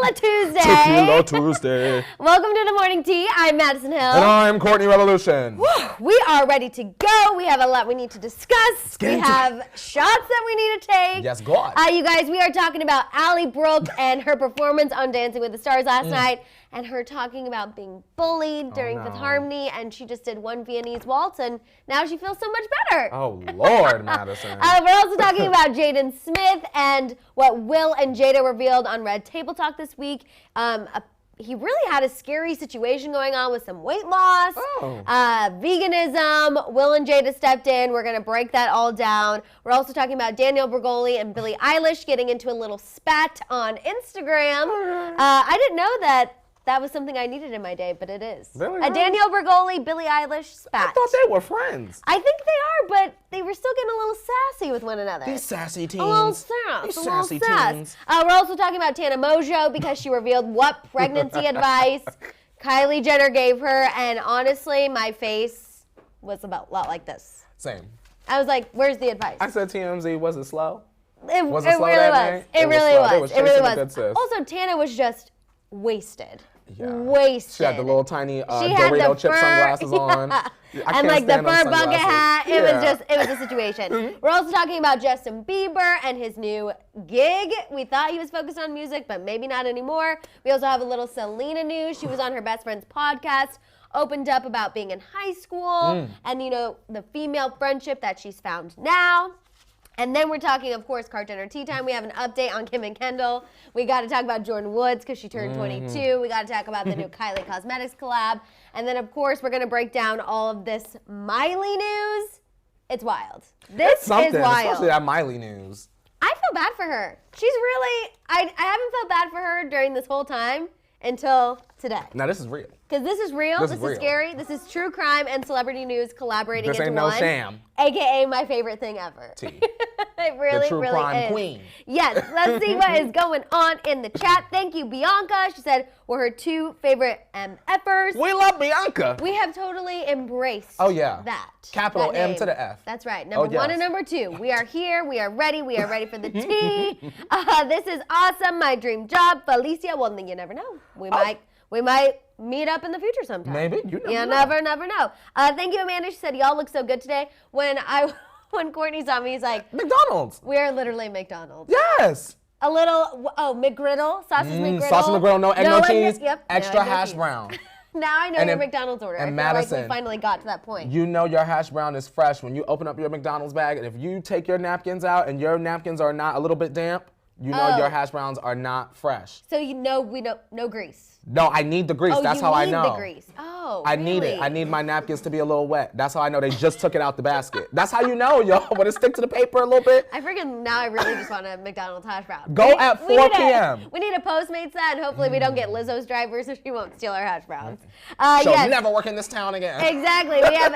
Tequila Tuesday. Tequila Tuesday. Welcome to the Morning Tea. I'm Maddison Hill. And I'm Courtney Revolution. Woo, we are ready to go. We have a lot we need to discuss. We have shots that we need to take. Yes, God. You guys, we are talking about Ally Brooke and her performance on Dancing with the Stars last night, and her talking about being bullied during Fifth Harmony, and she just did one Viennese waltz, and now she feels so much better. Oh, Lord, Madison. We're also talking about Jaden Smith and what Will and Jada revealed on Red Table Talk this week. He really had a scary situation going on with some weight loss, veganism. Will and Jada stepped in. We're going to break that all down. We're also talking about Danielle Bregoli and Billie Eilish getting into a little spat on Instagram. I didn't know that was something I needed in my day, but it is. Really? A Danielle Bregoli, Billie Eilish spat. I thought they were friends. I think they are, but they were still getting a little sassy with one another. These sassy teens. A little sass. These a little sassy sass. teens. We're also talking about Tana Mongeau because she revealed what pregnancy advice Kylie Jenner gave her, and honestly, my face was about a lot like this. Same. I was like, "Where's the advice?" I said TMZ, was it slow? It Was really it slow that was. night? It really was. It really Good was. sis. Also, Tana was just wasted. Yeah. Wasted. She had the little tiny She had Dorito the chip fur, sunglasses on. And like the fur bucket hat. It was a situation. Mm-hmm. We're also talking about Justin Bieber and his new gig. We thought he was focused on music, but maybe not anymore. We also have a little Selena news. She was on her best friend's podcast, opened up about being in high school and, you know, the female friendship that she's found now. And then we're talking, of course, Kar Jenner Tea Time. We have an update on Kim and Kendall. We got to talk about Jordan Woods because she turned 22. We got to talk about the new Kylie Cosmetics collab. And then, of course, we're going to break down all of this Miley news. It's wild. This is wild. Especially that Miley news. I feel bad for her. She's really, I haven't felt bad for her during this whole time until today. Now, this is real. Because this is real, this is real. Scary, this is true crime and celebrity news collaborating This into ain't one. no sham. AKA my favorite thing ever. T. It really, the true really crime is. queen. Yes, let's see what is going on in the chat. Thank you, Bianca. She said we're her two favorite MFers. We love Bianca. We have totally embraced that. Capital that M name. to the F. That's right. Number one and number two. We are here. We are ready. We are ready for the tea. This is awesome. My dream job. Felicia. Well, you never know. We might meet up in the future sometime. Maybe. You never know. Never know. Thank you, Amanda. She said, y'all look so good today. When Courtney saw me, he's like, McDonald's. We are literally McDonald's. Yes. A little, McGriddle, sausage McGriddle. Sausage McGriddle, no egg, no cheese. Yep. Extra hash brown. Now I know your McDonald's order. And I feel Maddison, like we finally got to that point. You know your hash brown is fresh when you open up your McDonald's bag, and if you take your napkins out and your napkins are not a little bit damp, you know your hash browns are not fresh. So you know no grease. No, I need the grease. That's how I know. Oh, you need the grease. Oh, I need it. I need my napkins to be a little wet. That's how I know they just took it out the basket. That's how you know, yo. When it stick to the paper a little bit. I really just want a McDonald's hash brown. Go at 4 p.m. We need a Postmates that, and hopefully we don't get Lizzo's driver so she won't steal our hash browns. She'll never work in this town again. Exactly. We have,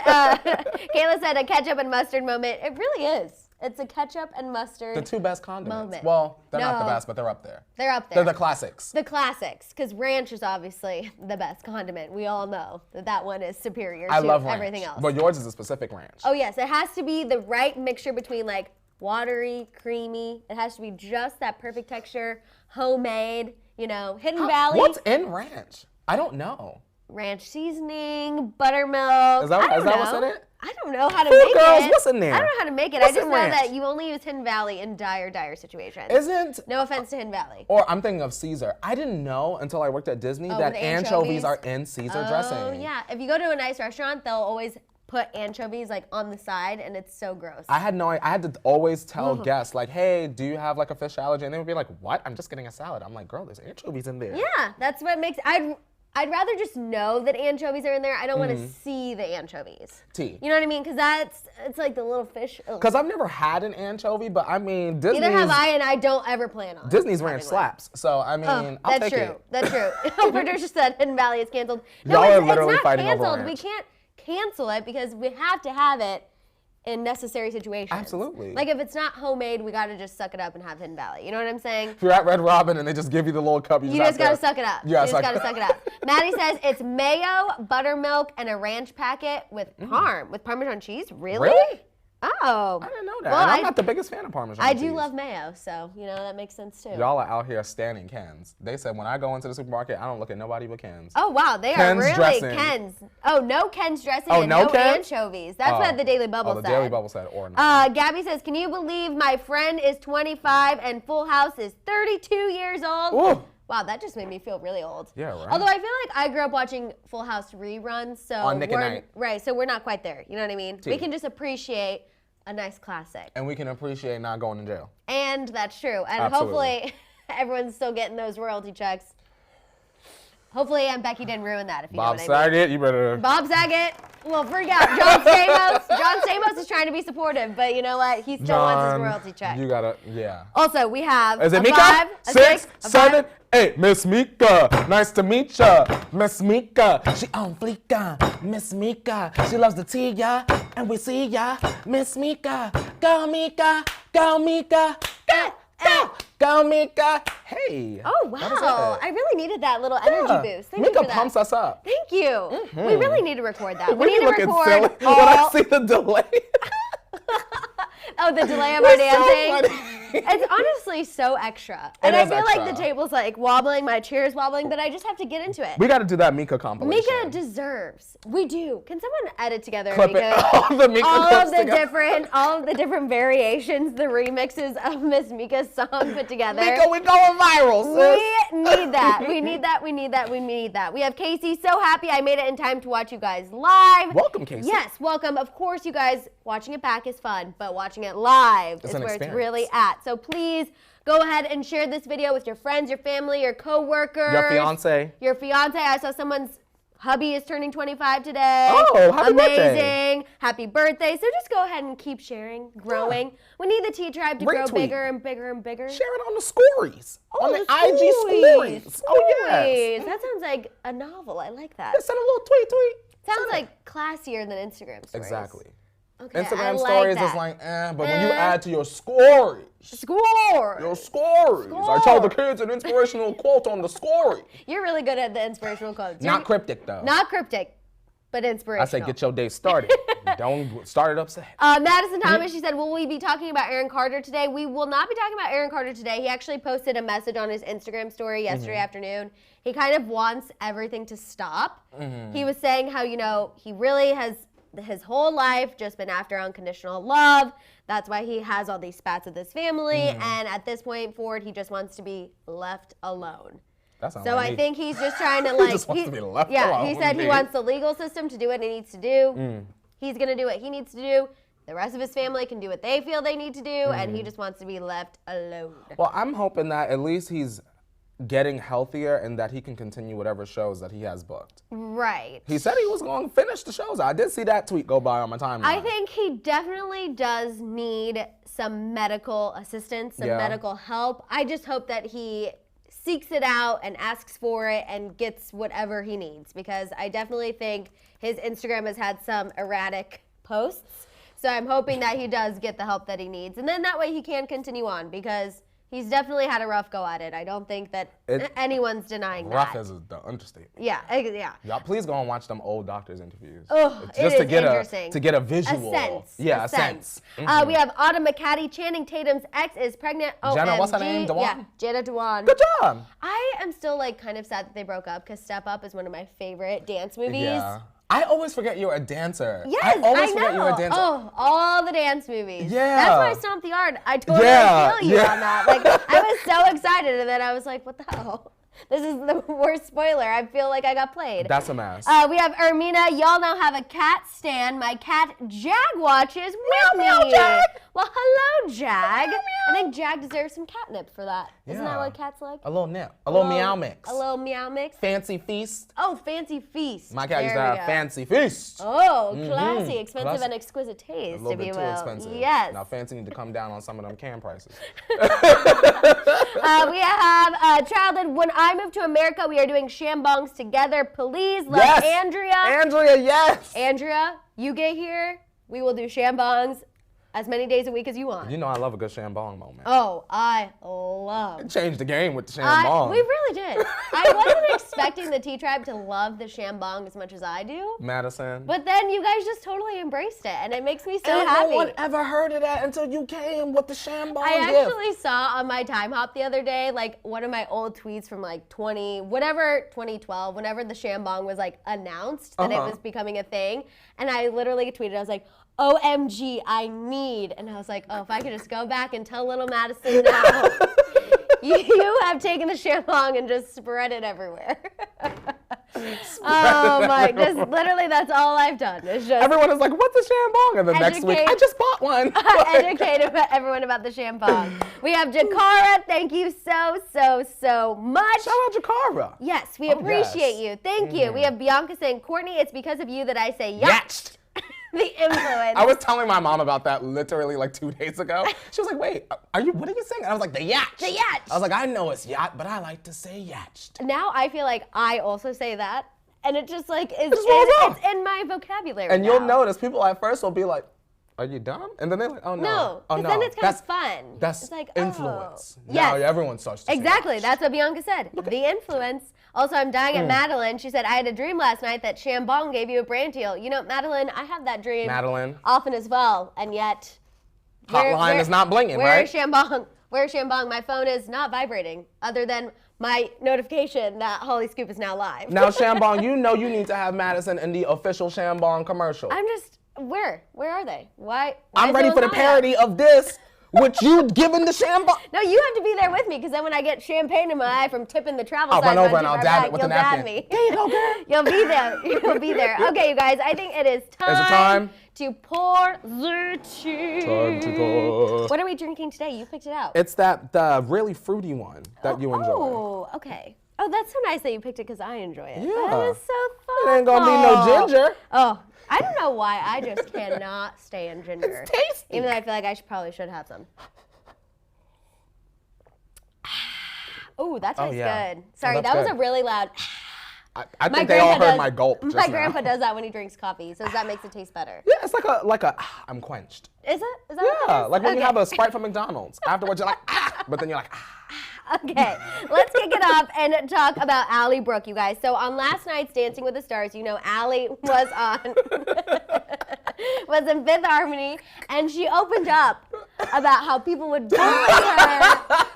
Kayla said a ketchup and mustard moment. It really is. It's a ketchup and mustard. The two best condiments. Moment. Well, they're not the best, but they're up there. They're up there. They're the classics. The classics, because ranch is obviously the best condiment. We all know that one is superior to everything else. But yours is a specific ranch. Oh yes, it has to be the right mixture between like watery, creamy. It has to be just that perfect texture, homemade. You know, Hidden Valley. What's in ranch? I don't know. Ranch seasoning, buttermilk. Is that what's in it? I don't know how to make girls, it. What's in there? I don't know how to make it. I just know that you only use Hidden Valley in dire situations. No offense to Hidden Valley. Or I'm thinking of Caesar. I didn't know until I worked at Disney that anchovies are in Caesar dressing. Oh yeah. If you go to a nice restaurant, they'll always put anchovies like on the side, and it's so gross. I had to always tell guests like, hey, do you have like a fish allergy? And they would be like, what? I'm just getting a salad. I'm like, girl, there's anchovies in there. Yeah, that's what makes I'd rather just know that anchovies are in there. I don't want to see the anchovies. You know what I mean? Because it's like the little fish. Because I've never had an anchovy, but I mean, Disney's... Neither have I, and I don't ever plan on. Disney's ranch slaps. So, I mean, I'll take it. That's true. Patricia said Hidden Valley is canceled. Y'all are literally fighting over canceled. ranch. We can't cancel it because we have to have it in necessary situations. Absolutely. Like if it's not homemade, we gotta just suck it up and have Hidden Valley. You know what I'm saying? If you're at Red Robin and they just give you the little cup, you just gotta suck it up. You just gotta suck it up. Maddie says it's mayo, buttermilk, and a ranch packet with parm, with Parmesan cheese. Really? Oh, Oh. I didn't know that. Well, and I'm not the biggest fan of Parmesan I cheese. do love mayo, so, that makes sense too. Y'all are out here standing Ken's. They said when I go into the supermarket, I don't look at nobody but Ken's. Oh, wow. They Ken's are really dressing. Ken's. Oh, no Ken's dressing Oh, and no no Ken's? anchovies. That's what the Daily Bubble said. The Daily Bubble said, or not. Gabby says, can you believe my friend is 25 and Full House is 32 years old? Ooh. Wow, that just made me feel really old. Yeah, right. Although I feel like I grew up watching Full House reruns, so On Nick at Night. Right, so we're not quite there. You know what I mean? See. We can just appreciate a nice classic. And we can appreciate not going to jail. And that's true. And Absolutely. hopefully everyone's still getting those royalty checks. Hopefully Aunt Becky didn't ruin that, if you know what I mean. Bob Saget, you better. Bob Saget, well, freak out. John Stamos. John Stamos is trying to be supportive, but you know what? He still wants his royalty check. You gotta, yeah. Also, we have Is it a Mika? 5, a 6, 6, a 7, 5. 8. Miss Mika, nice to meet ya. Miss Mika, she on fleeka. Miss Mika, she loves the tea, ya. And we see ya. Miss Mika, go Mika, go Mika, go. Go Mika. Hey. Oh, wow. I really needed that little energy boost. Thank you Mika for that. pumps us up. Thank you. We really need to record that. We We need to looking record silly when I see the delay. Oh, the delay of our dancing. So funny. It's honestly so extra. And It I is feel like extra. the table's like wobbling, my chair's wobbling, but I just have to get into it. We got to do that Mika compilation. Mika deserves. We do. Can someone edit together Clip Mika? it. All the Mika all clips of the together. all of the different variations, the remixes of Miss Mika's song put together. Mika, we going viral, sis. We need that. We need that. We need that. We need that. We have Casey. So happy I made it in time to watch you guys live. Welcome, Casey. Yes, welcome. Of course, you guys, watching it back is fun, but watching it live is an where it's experience. really at. So please go ahead and share this video with your friends, your family, your coworkers. Your fiance. Your fiance. I saw someone's hubby is turning 25 today. Oh, happy birthday. Amazing. Happy birthday. So just go ahead and keep sharing, growing. Yeah. We need the T Tribe to grow Retweet. bigger and bigger and bigger. Share it on the stories. Oh, on the the IG stories. Oh, yes. Stories. That sounds like a novel. I like that. Yeah, send a little tweet. Sounds Send it. like classier than Instagram stories. Exactly. Okay, I Instagram like stories that. is like, but when you add to your stories, Score. your stories. I tell the kids an inspirational quote on the story. You're really good at the inspirational quotes. Not cryptic, though. Not cryptic, but inspirational. I say get your day started. Don't start it upset. Madison Thomas, she said, will we be talking about Aaron Carter today? We will not be talking about Aaron Carter today. He actually posted a message on his Instagram story yesterday afternoon. He kind of wants everything to stop. He was saying how, he really has his whole life just been after unconditional love. That's why he has all these spats with his family. And at this point forward, he just wants to be left alone. That sounds So like I me. think he's just trying to like. just wants to be left yeah, alone, he said he dude. wants the legal system to do what it needs to do. He's gonna do what he needs to do. The rest of his family can do what they feel they need to do, and he just wants to be left alone. Well, I'm hoping that at least he's getting healthier and that he can continue whatever shows that he has booked. Right. He said he was going to finish the shows. I did see that tweet go by on my timeline. I think he definitely does need some medical assistance, some Yeah. medical help. I just hope that he seeks it out and asks for it and gets whatever he needs, because I definitely think his Instagram has had some erratic posts. So I'm hoping that he does get the help that he needs. And then that way he can continue on, because he's definitely had a rough go at it. I don't think that anyone's denying rough that. is the understatement. Yeah. Y'all, please go and watch them old doctors' interviews. Oh, It's it just is to get interesting. to get a visual. A sense. Yeah, a sense. We have Autumn McCaddy. Channing Tatum's ex is pregnant. Jenna, OMG. what's her name? Dewan? Yeah, Jenna Dewan. Good job. I am still kind of sad that they broke up, because Step Up is one of my favorite dance movies. Yeah. I always forget you're a dancer. Yes, I always know. forget you're a dancer. Oh, all the dance movies. Yeah. That's why I stomped the yard. I totally Yeah, feel you yeah. on that. I was so excited, and then I was like, what the hell? This is the worst spoiler. I feel like I got played. That's a mess. We have Ermina. Y'all now have a cat stand. My cat Jag watches with me. meow, Jag. Well, hello, Jag. I think Jag deserves some catnip for that. Isn't that Yeah. what cats like? A little nip. A little meow mix. A little meow mix. Fancy feast. Oh, fancy feast. My cat used to There we have go. fancy feast. Oh, classy, expensive, Classy. and exquisite A taste, little if bit you too will. expensive. Yes. Now fancy need to come down on some of them can prices. We have childhood. When I moved to America, we are doing shambongs together. Please, love Yes. Andrea. Andrea, yes. Andrea, you get here, we will do shambongs as many days a week as you want. You know I love a good shambong moment. Oh, I love. It changed the game with the shambong. We really did. I wasn't expecting the T-Tribe to love the shambong as much as I do. Madison. But then you guys just totally embraced it, and it makes me so happy. No one ever heard of that until you came with the shambong I gift. actually saw on my time hop the other day, like one of my old tweets from like 2012, whenever the shambong was like announced that it was becoming a thing. And I literally tweeted, I was like, OMG, I need. And I was like, oh, if I could just go back and tell little Madison now, you have taken the shambong and just spread it everywhere. Just literally that's all I've done. It's just everyone is like, what's a shambong? And the next week, I just bought one. Educate everyone about the shambong. We have Jakara. Thank you so much. Shout out Jakara. Yes, we appreciate you. Thank you. We have Bianca saying, Courtney, it's because of you that I say yacht. The influence. I was telling my mom about that literally like 2 days ago. She was like, wait, what are you saying? And I was like, the yacht. The yacht. I was like, I know it's yacht, but I like to say yacht. Now I feel like I also say that. And it just like it's in my vocabulary. And now. you'll notice people at first will be like, are you dumb? And then they're like, oh no. No, oh, because no. then it's kind of fun. That's it's like, influence. Oh. Now yes. everyone starts to exactly. say That's what Bianca said. The influence. Also, I'm dying at Madeline. She said, I had a dream last night that Shambong gave you a brand deal. You know, Madeline, I have that dream often as well. And yet, hotline is not blinging, right? Where's Shambong? Where's Shambong? My phone is not vibrating, other than my notification that Hollyscoop is now live. Now, Shambong, you know you need to have Madison in the official Shambong commercial. I'm just, where are they? Why I'm ready for the parody of this. Which you given the shambong? No, you have to be there with me, because then when I get champagne in my eye from tipping the travel I'll sign, run over and I'll dab it with a napkin. Me. There you go, girl. You'll be there. You'll be there. Okay, you guys, I think it is time. Is it time? To pour the tea. Time to pour. What are we drinking today? You picked it out. It's the really fruity one that you enjoy. Oh, okay. Oh, that's so nice that you picked it because I enjoy it. Yeah. That is so thoughtful. It ain't gonna be no ginger. Oh, I don't know why I just cannot stand ginger. It's tasty. Even though I feel like I probably should have some. Oh, that tastes good. Sorry, that was a really loud. I think they all heard my gulp just My now. grandpa does that when he drinks coffee, so that makes it taste better. Yeah, it's like a I'm quenched. Is it? Is that what that is? Like when you have a Sprite from McDonald's. Afterwards, you're like, but then you're like, Okay, let's kick it off and talk about Allie Brooke, you guys. So on last night's Dancing with the Stars, you know Allie was was in Fifth Harmony, and she opened up about how people would bully her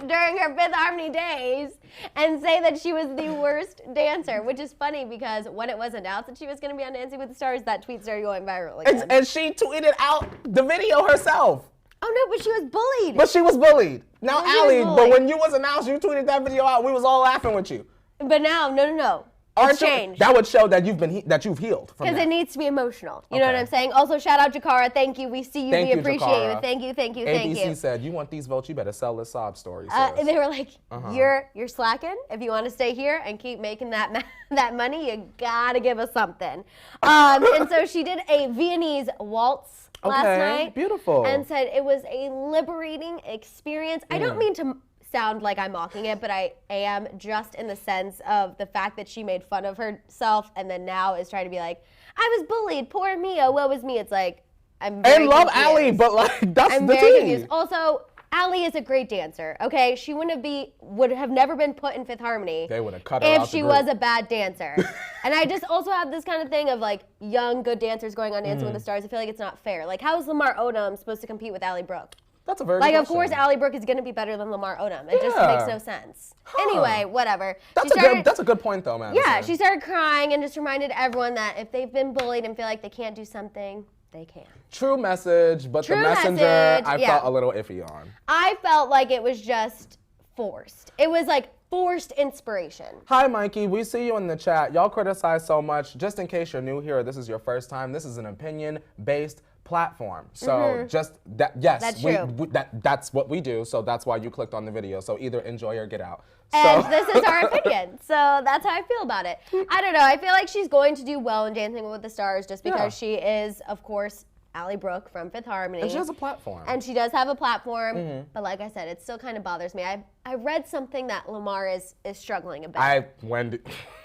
during her Fifth Harmony days and say that she was the worst dancer, which is funny because when it was announced that she was going to be on Dancing with the Stars, that tweet started going viral again. and she tweeted out the video herself. Oh no, but she was bullied. But she was bullied. Now, Allie, bullied. but when you was announced, you tweeted that video out. We was all laughing with you. But now, no. It's changed. That would show that you've healed from that. Because it needs to be emotional. You know what I'm saying? Also, shout out Jakara. Thank you. We see you. We appreciate Jakara. you. Thank you. ABC said, you want these votes, you better sell this sob story. They were like, you're slacking. If you want to stay here and keep making that money, you gotta give us something. And so she did a Viennese waltz last night. Beautiful. And said it was a liberating experience. I don't mean to sound like I'm mocking it, but I am, just in the sense of the fact that she made fun of herself and then now is trying to be like, I was bullied, poor me, oh, woe was me. It's like, I'm very love confused. Allie, but like, that's I'm the very tea. confused. Also, Allie is a great dancer, okay? She would have never been put in Fifth Harmony. They would have cut her if out she the was group. a bad dancer. And I just also have this kind of thing of like young, good dancers going on Dancing with the Stars. I feel like it's not fair. Like, how is Lamar Odom supposed to compete with Allie Brooke? That's a very Like, good of course, question. Allie Brooke is going to be better than Lamar Odom. It just makes no sense. Anyway, whatever. That's a good point, though, man. Yeah, she started crying and just reminded everyone that if they've been bullied and feel like they can't do something, they can. True message, but True the messenger message, I felt a little iffy on. I felt like it was just forced. It was like forced inspiration. Hi, Mikey. We see you in the chat. Y'all criticize so much. Just in case you're new here or this is your first time, this is an opinion-based platform. So just that, yes, That's true. That's what we do. So that's why you clicked on the video. So either enjoy or get out. And this is our opinion. So that's how I feel about it. I don't know. I feel like she's going to do well in Dancing with the Stars just because she is, of course, Allie Brooke from Fifth Harmony. And she has a platform. And she does have a platform. But like I said, it still kind of bothers me. I read something that Lamar is struggling a bit.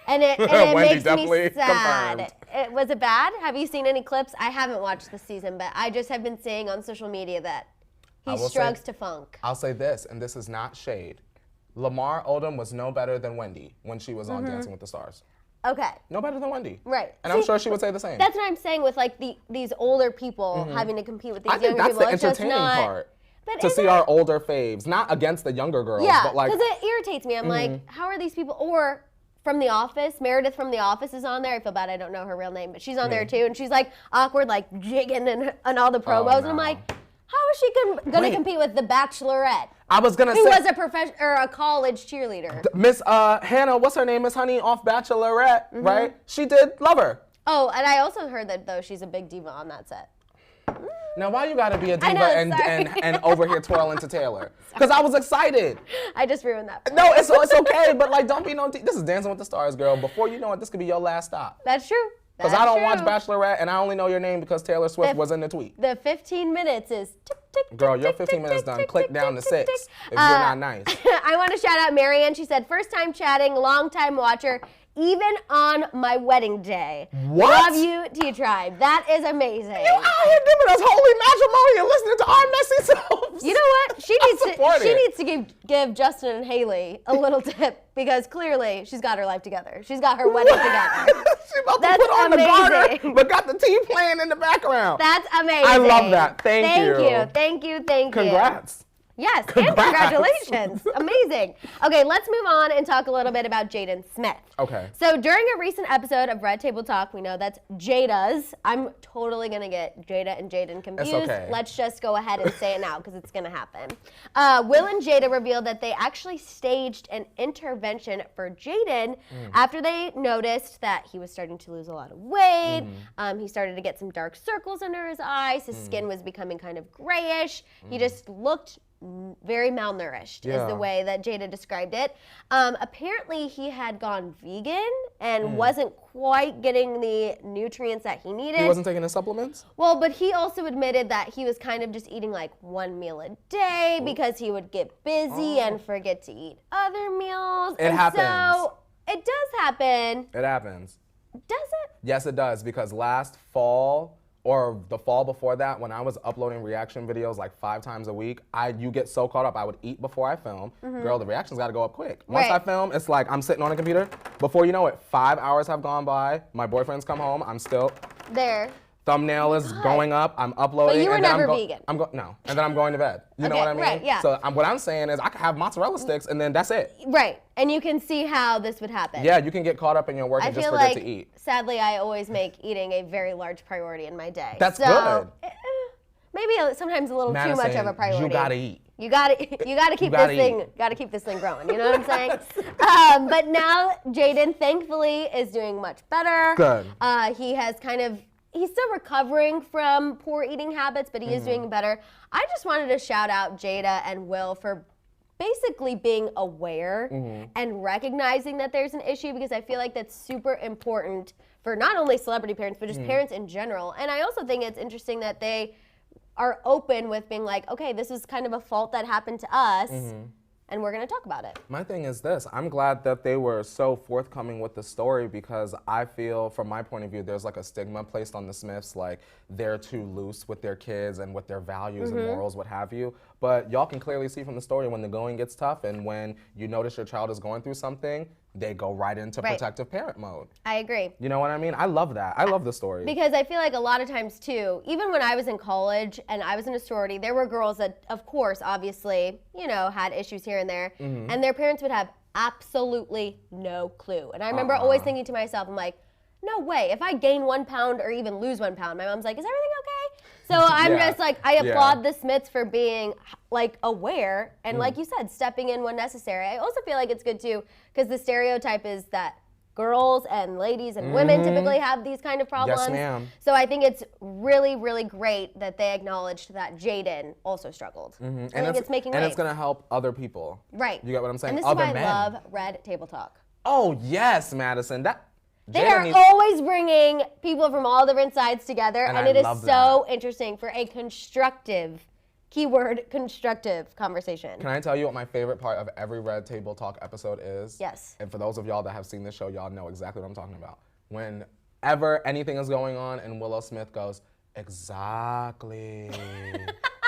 And it Wendy makes definitely me sad. confirmed. Was it bad? Have you seen any clips? I haven't watched the season, but I just have been seeing on social media that he struggles to funk. I'll say this, and this is not shade. Lamar Odom was no better than Wendy when she was on Dancing with the Stars. Okay. No better than Wendy. Right. And I'm sure she would say the same. That's what I'm saying with like these older people having to compete with these I think younger that's people. the entertaining part. But To see our older faves, not against the younger girls, but like. because it irritates me. I'm like, how are these people? Or from The Office, Meredith from The Office is on there. I feel bad I don't know her real name, but she's on there too. And she's like awkward, like jigging and all the promos. And I'm like, how is she going to compete with The Bachelorette? I was going to say. Who was a professional or a college cheerleader. Miss Hannah, what's her name? Miss Honey off Bachelorette, right? She did Lover. Oh, and I also heard that though she's a big diva on that set. Now, why you gotta be a diva know, and over here twirling to Taylor? Because I was excited. I just ruined that. No, it's okay, but like, don't be no. This is Dancing with the Stars, girl. Before you know it, this could be your last stop. That's true. Because I don't watch Bachelorette, and I only know your name because Taylor Swift was in the tweet. The 15 minutes is tick, tick, Girl, tick, your tick, 15 tick, minutes tick, done. tick, Click tick, down tick, to 6 tick, if you're not nice. I want to shout out Marianne. She said, first time chatting, long time watcher, even on my wedding day. What? Love you, T-Tribe. That is amazing. You out here giving us holy matrimony and listening to our messy selves. You know what? She needs to give Justin and Haley a little tip because clearly she's got her life together. She's got her wedding together. She about That's to put on amazing. the garter, but got the tea playing in the background. That's amazing. I love that. Thank you. Thank you. Congrats. Yes, Congrats. and congratulations. Amazing. Okay, let's move on and talk a little bit about Jaden Smith. Okay. So during a recent episode of Red Table Talk, we know that's Jada's. I'm totally going to get Jada and Jaden confused. It's okay. Let's just go ahead and say it now because it's going to happen. Will and Jada revealed that they actually staged an intervention for Jaden after they noticed that he was starting to lose a lot of weight. He started to get some dark circles under his eyes. His skin was becoming kind of grayish. He just looked very malnourished is the way that Jada described it. Apparently he had gone vegan and wasn't quite getting the nutrients that he needed. He wasn't taking his supplements? Well, but he also admitted that he was kind of just eating like one meal a day because he would get busy and forget to eat other meals. It happens. So it does happen. It happens. Does it? Yes, it does, because last fall, or the fall before that, when I was uploading reaction videos like 5 times a week, you get so caught up, I would eat before I film. Girl, the reactions gotta go up quick. Once I film, it's like I'm sitting on a computer. Before you know it, 5 hours have gone by, my boyfriend's come home, I'm still There. thumbnail is going up, I'm uploading. But you were and then never vegan. No, and then I'm going to bed. You know Okay, what I mean? right, yeah. So what I'm saying is I could have mozzarella sticks and then that's it. Right. And you can see how this would happen. Yeah, you can get caught up in your work I and just feel forget like, to eat. sadly, I always make eating a very large priority in my day. That's good. Maybe sometimes a little too much of a priority. You gotta eat. You gotta keep gotta this thing growing. You know what I'm saying? But now Jaden, thankfully, is doing much better. Good. He's still recovering from poor eating habits, but he is doing better. I just wanted to shout out Jada and Will for basically being aware and recognizing that there's an issue, because I feel like that's super important for not only celebrity parents, but just parents in general. And I also think it's interesting that they are open with being like, okay, this is kind of a fault that happened to us, and we're going to talk about it. My thing is this, I'm glad that they were so forthcoming with the story, because I feel, from my point of view, there's like a stigma placed on the Smiths, like they're too loose with their kids and with their values and morals, what have you. But y'all can clearly see from the story when the going gets tough and when you notice your child is going through something, they go right into protective parent mode. I agree. You know what I mean? I love that. I love the story. Because I feel like a lot of times too, even when I was in college and I was in a sorority, there were girls that, of course, obviously, had issues here and there, and their parents would have absolutely no clue. And I remember always thinking to myself, I'm like, no way, if I gain 1 pound or even lose 1 pound, my mom's like, is everything okay? So I'm just like, I applaud the Smiths for being like aware and like you said, stepping in when necessary. I also feel like it's good too, because the stereotype is that girls and ladies and women typically have these kind of problems. Yes, ma'am. So I think it's really, really great that they acknowledged that Jaden also struggled. I think it's making waves. And it's gonna help other people. Right. You get what I'm saying? And this is why I love Red Table Talk. Oh yes, Maddison. They are always bringing people from all different sides together, and it is so interesting for a constructive Keyword constructive conversation. Can I tell you what my favorite part of every Red Table Talk episode is? Yes. And for those of y'all that have seen this show, y'all know exactly what I'm talking about. Whenever anything is going on and Willow Smith goes, exactly.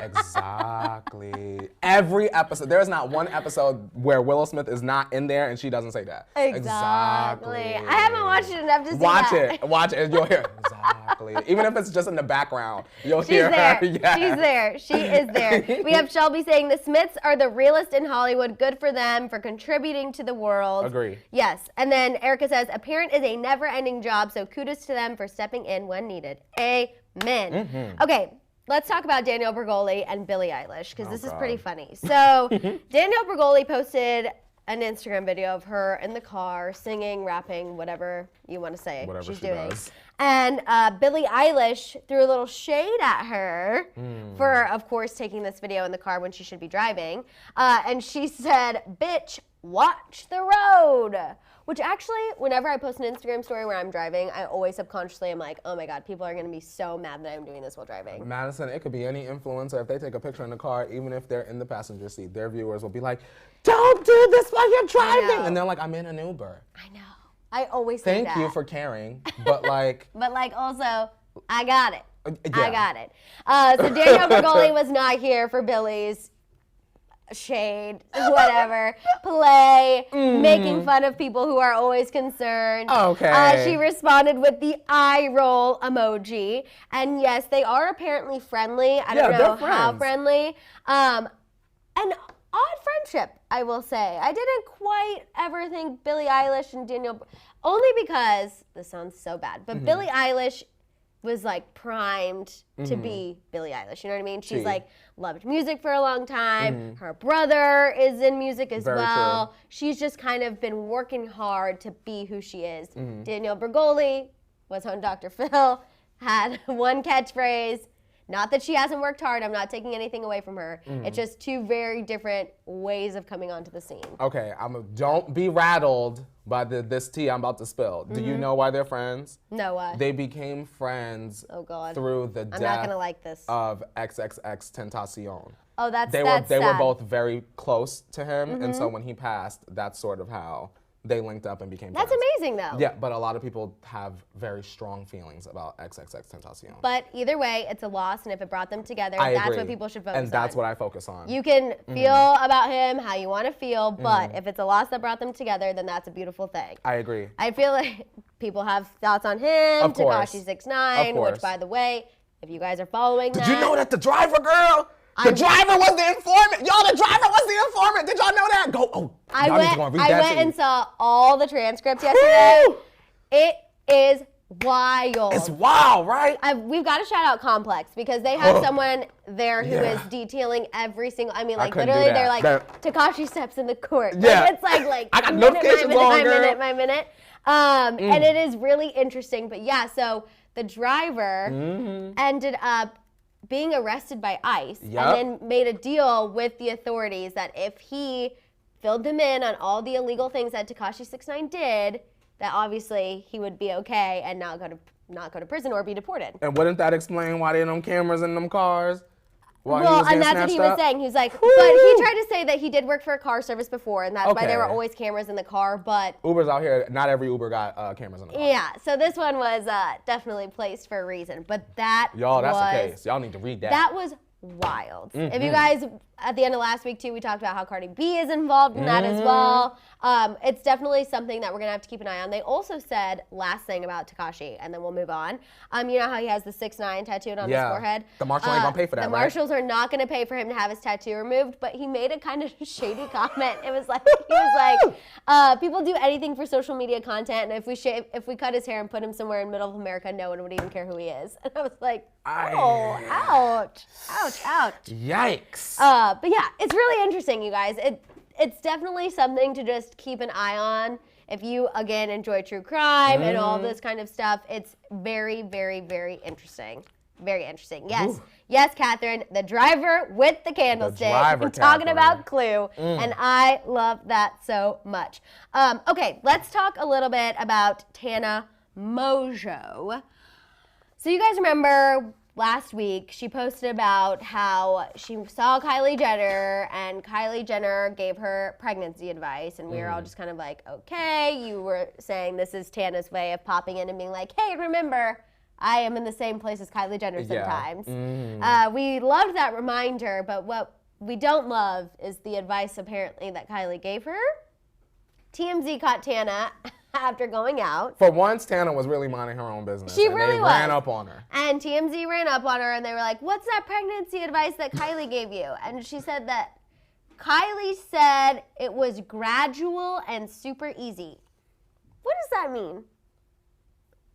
Exactly. Every episode. There is not one episode where Willow Smith is not in there and she doesn't say that. Exactly. I haven't watched it enough to see that. Watch it. You'll hear exactly. Even if it's just in the background, you'll She's hear there. her. Yes. She's there. She is there. We have Shelby saying the Smiths are the realest in Hollywood. Good for them for contributing to the world. Agree. Yes. And then Erica says a parent is a never-ending job, so kudos to them for stepping in when needed. Amen. Mm-hmm. Okay. Let's talk about Danielle Bregoli and Billie Eilish, because this is pretty funny. So Danielle Bregoli posted an Instagram video of her in the car singing, rapping, whatever you want to say Whatever she's she doing. does. And Billie Eilish threw a little shade at her for, of course, taking this video in the car when she should be driving. And she said, bitch, watch the road. Which actually, whenever I post an Instagram story where I'm driving, I always subconsciously am like, oh my God, people are gonna be so mad that I'm doing this while driving. Maddison, it could be any influencer. If they take a picture in the car, even if they're in the passenger seat, their viewers will be like, don't do this while you're driving. And they're like, I'm in an Uber. I know. I always say that. Thank you for caring, but like. But like also, I got it. Yeah. I got it. So Danielle Bregoli was not here for Billie's shade, whatever, play, making fun of people who are always concerned. Okay. She responded with the eye roll emoji. And yes, they are apparently friendly. I don't know how friendly. An odd friendship, I will say. I didn't quite ever think Billie Eilish and Danielle, only because, this sounds so bad, but Billie Eilish was like primed to be Billie Eilish. You know what I mean? She's like loved music for a long time. Her brother is in music as well. True. She's just kind of been working hard to be who she is. Danielle Bregoli was on Dr. Phil, had one catchphrase. Not that she hasn't worked hard. I'm not taking anything away from her. It's just two very different ways of coming onto the scene. Okay, don't be rattled by this tea I'm about to spill. Do you know why they're friends? No, why? They became friends through the I'm death not gonna like this. of XXX Tentacion. Oh, that's They sad. were both very close to him, and so when he passed, that's sort of how they linked up and became That's friends. amazing, though. Yeah, but a lot of people have very strong feelings about XXX Tentacion. But either way, it's a loss, and if it brought them together, I that's agree. what people should focus on. And that's what I focus on. You can feel about him how you want to feel, but if it's a loss that brought them together, then that's a beautiful thing. I agree. I feel like people have thoughts on him, Of course. Tekashi 6ix9ine, Of course. which, by the way, if you guys are following Did that. you know that the driver, girl? The driver was the informant. Y'all, the driver was the informant. Did y'all know that? I y'all need to go and read I that went shit. and saw all the transcripts yesterday. It is wild. It's wild, right? We've got to shout out Complex because they have someone there who is detailing every single. I mean, like couldn't do literally, they're that. like Tekashi steps in the court. Yeah. Like, it's like I got minute, notifications on, girl. my minute. And it is really interesting. But yeah, so the driver ended up being arrested by ICE and then made a deal with the authorities that if he filled them in on all the illegal things that Tekashi 6ix9ine did, that obviously he would be okay and not go to prison or be deported. And wouldn't that explain why there are no cameras in them cars? While Well, he was and getting that's what he snatched was up? saying. He's like, but he tried to say that he did work for a car service before, and that's why there were Okay. always cameras in the car, but Uber's out here. Not every Uber got cameras in the car. yeah, so this one was definitely placed for a reason, but that Y'all, that's was, the case. Y'all need to read that. That was wild. If you guys, at the end of last week too, we talked about how Cardi B is involved in that as well. It's definitely something that we're gonna have to keep an eye on. They also said, last thing about Tekashi, and then we'll move on. You know how he has the 6ix9ine tattooed on his forehead? The marshal ain't gonna pay for that, The right? marshals are not gonna pay for him to have his tattoo removed, but he made a kind of shady comment. It was like, he was like, people do anything for social media content, and if we cut his hair and put him somewhere in middle of America, no one would even care who he is. And I was like, oh, ouch, ouch, ouch. Yikes. But yeah, it's really interesting, you guys. It's definitely something to just keep an eye on. If you, again, enjoy true crime and all this kind of stuff, it's very, very, very interesting. Very interesting. Yes. Ooh. Yes, Catherine, the driver with the candlestick. driver, We're talking Catherine. about Clue, and I love that so much. Okay, let's talk a little bit about Tana Mongeau. So you guys remember last week, she posted about how she saw Kylie Jenner and Kylie Jenner gave her pregnancy advice. And we were all just kind of like, okay, you were saying this is Tana's way of popping in and being like, hey, remember, I am in the same place as Kylie Jenner sometimes. We loved that reminder, but what we don't love is the advice apparently that Kylie gave her. TMZ caught Tana after going out. For once, Tana was really minding her own business. She really they was. ran up on her. And TMZ ran up on her and they were like, what's that pregnancy advice that Kylie gave you? And she said that Kylie said it was gradual and super easy. What does that mean?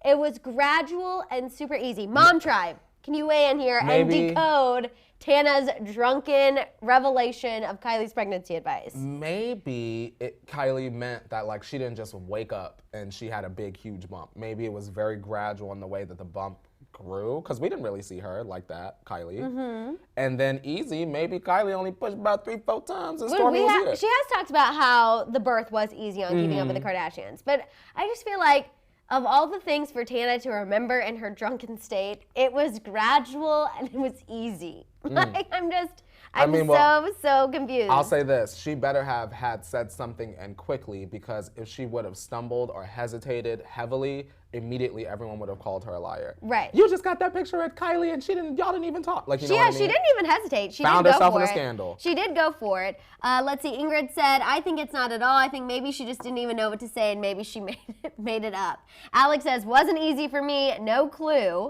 It was gradual and super easy. Mom Tribe, can you weigh in here and decode Tana's drunken revelation of Kylie's pregnancy advice? Maybe Kylie meant that like she didn't just wake up and she had a big, huge bump. Maybe it was very gradual in the way that the bump grew, because we didn't really see her like that, Kylie. And then easy, maybe Kylie only pushed about 3-4 times and Stormi was here. She has talked about how the birth was easy on Keeping Up with the Kardashians, but I just feel like of all the things for Tana to remember in her drunken state, it was gradual and it was easy. Like, I'm so confused. I'll say this. She better have had said something and quickly, because if she would have stumbled or hesitated heavily, immediately everyone would have called her a liar. Right. You just got that picture at Kylie and y'all didn't even talk. Like, you know what I mean? She didn't even hesitate. She found did go herself for in a it. scandal. She did go for it. Let's see. Ingrid said, I think it's not at all. I think maybe she just didn't even know what to say and maybe she made it up. Alex says, wasn't easy for me. No clue.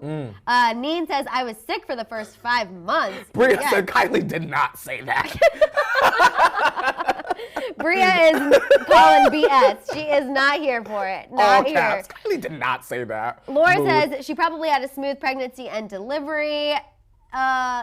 Neen says, I was sick for the first 5 months. Bria said Kylie did not say that. Bria is calling BS. She is not here for it. Not here. Caps. Kylie did not say that. Laura says she probably had a smooth pregnancy and delivery.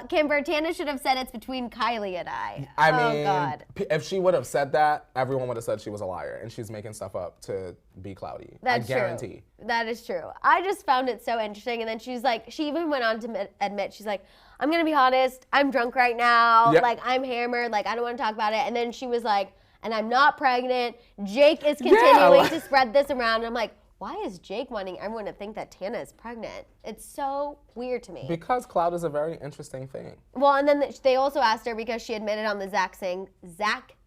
Kimber, Tana should have said it's between Kylie and I. I mean, God. If she would have said that, everyone would have said she was a liar and she's making stuff up to be cloudy. That's I guarantee. True. That is true. I just found it so interesting. And then she's like, she even went on to admit, she's like, I'm going to be honest, I'm drunk right now. Yep. Like, I'm hammered. Like, I don't want to talk about it. And then she was like, and I'm not pregnant. Jake is continuing to spread this around. And I'm like, why is Jake wanting everyone to think that Tana is pregnant? It's so weird to me. Because clout is a very interesting thing. Well, and then they also asked her, because she admitted on the Zach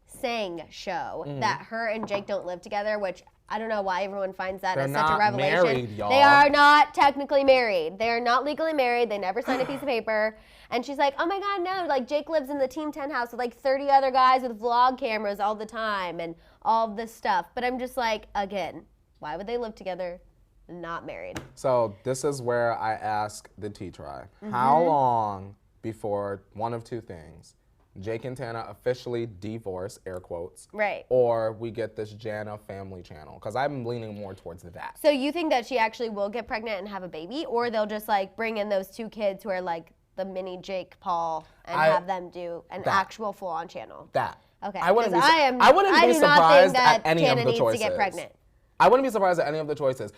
Sang show that her and Jake don't live together, which I don't know why everyone finds that as such a revelation. Married, y'all. They are not technically married. They are not legally married. They never signed a piece of paper. And she's like, oh my God, no. Like, Jake lives in the Team 10 house with like 30 other guys with vlog cameras all the time and all of this stuff. But I'm just like, again, why would they live together, not married? So this is where I ask the T-Try. How long before one of two things, Jake and Tana officially divorce, air quotes, right, or we get this Jana family channel? Because I'm leaning more towards that. So you think that she actually will get pregnant and have a baby, or they'll just like bring in those two kids who are like the mini Jake Paul and have them do an actual full-on channel? That. Okay. I wouldn't be I do not surprised think that at any Tana of the needs choices. to get pregnant. I wouldn't be surprised at any of the choices.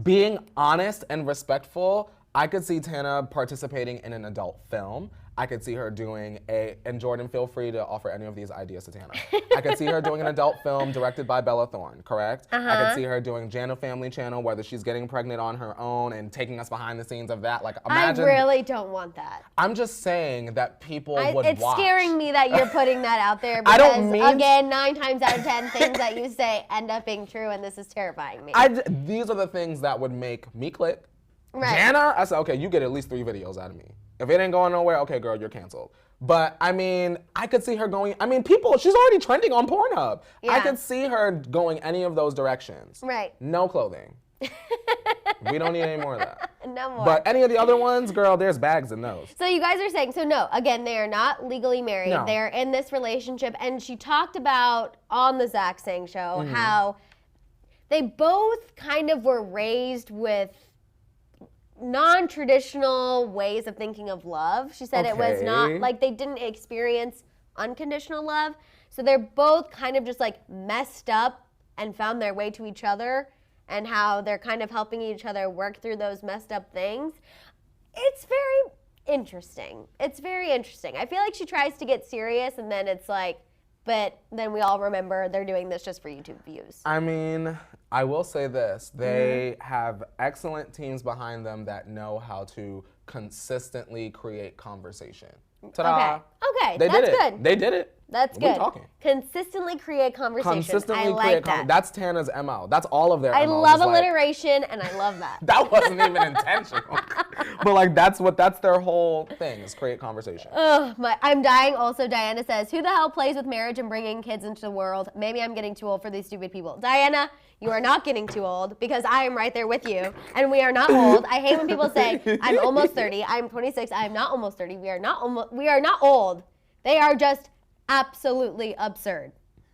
Being honest and respectful, I could see Tana participating in an adult film. I could see her doing and Jordan, feel free to offer any of these ideas to Tana. I could see her doing an adult film directed by Bella Thorne, correct? I could see her doing Jana Family Channel, whether she's getting pregnant on her own and taking us behind the scenes of that. Like, imagine. I really don't want that. I'm just saying that people would watch. It's scaring me that you're putting that out there I because, don't mean again, 9 times out of 10 things that you say end up being true, and this is terrifying me. These are the things that would make me click. Right. Jana, I said, okay, you get at least 3 videos out of me. If it ain't going nowhere, okay, girl, you're canceled. But, I mean, I could see her going, she's already trending on Pornhub. Yeah. I could see her going any of those directions. Right. No clothing. We don't need any more of that. No more. But any of the other ones, girl, there's bags in those. So you guys are saying, so no, again, they are not legally married. No. They're in this relationship. And she talked about on the Zach Sang show how they both kind of were raised with non-traditional ways of thinking of love. She said it was not, like, they didn't experience unconditional love. So they're both kind of just like messed up and found their way to each other, and how they're kind of helping each other work through those messed up things. It's very interesting. It's very interesting. I feel like she tries to get serious and then it's like, but then we all remember they're doing this just for YouTube views. I mean, I will say this. They have excellent teams behind them that know how to consistently create conversation. Ta-da. Okay, They that's did it. good. They did it. That's We're good. talking. Consistently create conversation. Consistently I like that. That's Tana's MO. That's all of their I MO. love alliteration, and I love that. That wasn't even intentional. But like that's their whole thing is create conversation. I'm dying. Also, Diana says, who the hell plays with marriage and bringing kids into the world? Maybe I'm getting too old for these stupid people. Diana, you are not getting too old because I am right there with you, and we are not old. I hate when people say, I'm almost 30, I'm 26, I am not almost 30. We are not old. They are just absolutely absurd.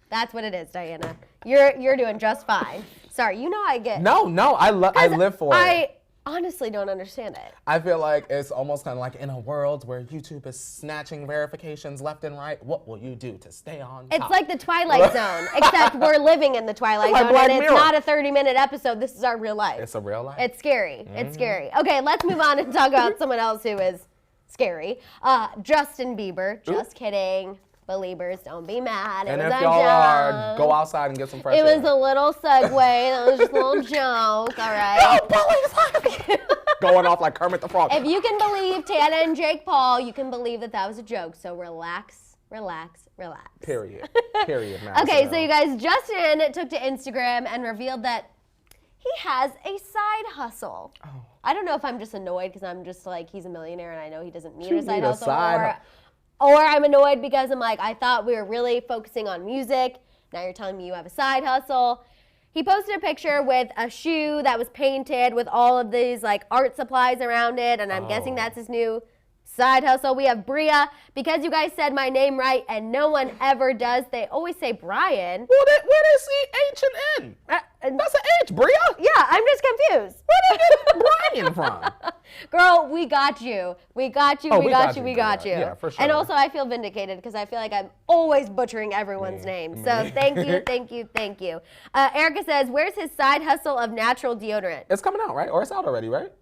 That's what it is, Diana. You're doing just fine. Sorry, I get. No, I live for it. I honestly don't understand it. I feel like it's almost kind of like in a world where YouTube is snatching verifications left and right. What will you do to stay on top? It's like the Twilight Zone, except we're living in the Twilight Zone, Black and it's Mirror. not a 30-minute episode. This is our real life. It's a real life. It's scary. It's scary. Okay, let's move on and talk about someone else who is scary. Justin Bieber. Just kidding. Believers, don't be mad. And it was if a y'all joke. are, go outside and get some fresh air. It was a little segue. That was just a little joke, all right? Going off like Kermit the Frog. If you can believe Tana and Jake Paul, you can believe that was a joke. So relax, relax, relax. Period. Madison. Okay, so you guys, Justin took to Instagram and revealed that he has a side hustle. Oh. I don't know if I'm just annoyed because I'm just like, he's a millionaire and I know he doesn't need a side hustle. Or I'm annoyed because I'm like, I thought we were really focusing on music. Now you're telling me you have a side hustle. He posted a picture with a shoe that was painted with all of these like art supplies around it, and I'm guessing that's his new side hustle. We have Bria. Because you guys said my name right and no one ever does, they always say Brian. Well, where they see H and N? That's an H, Bria. Yeah, I'm just confused. Where did you get Brian from? Girl, we got you. We got you. We got you. Yeah, for sure. And also, I feel vindicated because I feel like I'm always butchering everyone's name. So thank you. Erica says, where's his side hustle of natural deodorant? It's coming out, right? Or it's out already, right?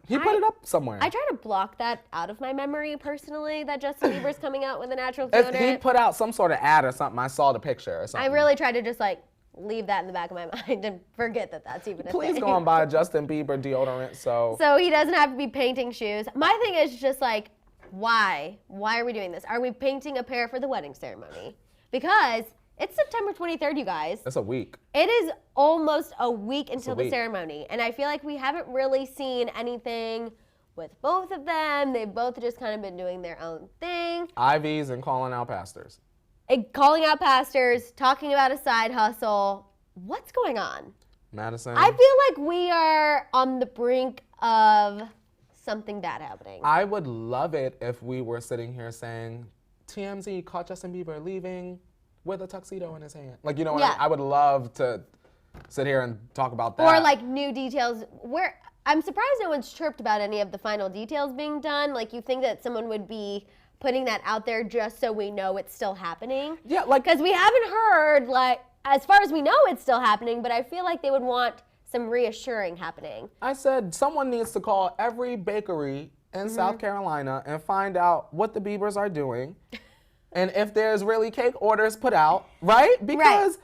He put it up somewhere. I try to block that out of my memory personally, that Justin Bieber's coming out with a natural deodorant. He put out some sort of ad or something. I saw the picture or something. I really try to just like leave that in the back of my mind and forget that that's even a thing. Please go and buy Justin Bieber deodorant so he doesn't have to be painting shoes. My thing is just like, why? Why are we doing this? Are we painting a pair for the wedding ceremony? Because it's September 23rd, you guys. It's a week. It is almost a week until the ceremony. And I feel like we haven't really seen anything with both of them. They've both just kind of been doing their own thing. IVs and calling out pastors. Calling out pastors, talking about a side hustle. What's going on? Madison. I feel like we are on the brink of something bad happening. I would love it if we were sitting here saying, TMZ caught Justin Bieber leaving with a tuxedo in his hand. Like, you know what I would love to sit here and talk about that. Or like new details. I'm surprised no one's chirped about any of the final details being done. Like, you think that someone would be putting that out there just so we know it's still happening. Yeah, like, because we haven't heard, like, as far as we know it's still happening, but I feel like they would want some reassuring happening. I said someone needs to call every bakery in South Carolina and find out what the Biebers are doing and if there's really cake orders put out, right? Because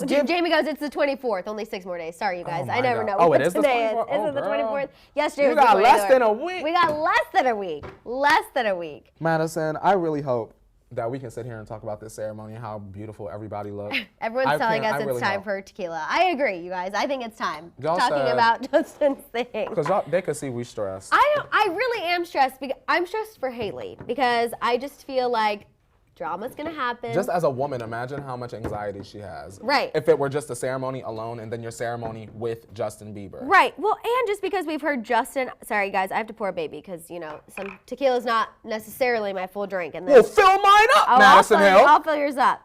Jamie goes, it's the 24th, only 6 more days. Sorry, you guys. I never know what what it is today the 24th? is. Is it the 24th? Yesterday was the 24th. We got less than a week. We got less than a week. Less than a week. Madison, I really hope that we can sit here and talk about this ceremony and how beautiful everybody looks. Everyone's telling us it's time for tequila. I agree, you guys. I think it's time. Y'all talking about Justin's thing. Because they could see we stressed. I really am stressed. Because I'm stressed for Haley because I just feel like drama's gonna happen. Just as a woman, imagine how much anxiety she has. Right. If it were just a ceremony alone and then your ceremony with Justin Bieber. Right. Well, and just because we've heard Justin, sorry guys, I have to pour a baby because, you know, some tequila's not necessarily my full drink. And well, fill mine up, Madison Hill. I'll fill yours up.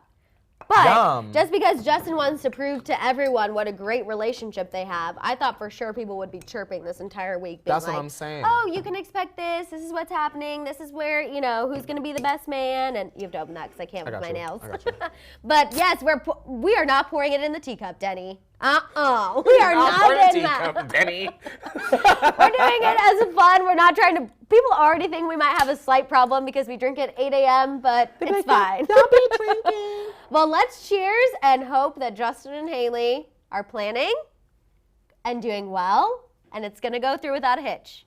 But Yum. just because Justin wants to prove to everyone what a great relationship they have, I thought for sure people would be chirping this entire week. Being That's like, what I'm saying. Oh, you can expect this. This is what's happening. This is where, you know, who's going to be the best man. And you have to open that because I can't with my nails. I got you. But yes, we are not pouring it in the teacup, Denny. We are not in that. Denny. We're doing it as fun. We're not trying to. People already think we might have a slight problem because we drink at 8 a.m., but it's fine. Don't be drinking. Well, let's cheers and hope that Justin and Haley are planning and doing well, and it's going to go through without a hitch.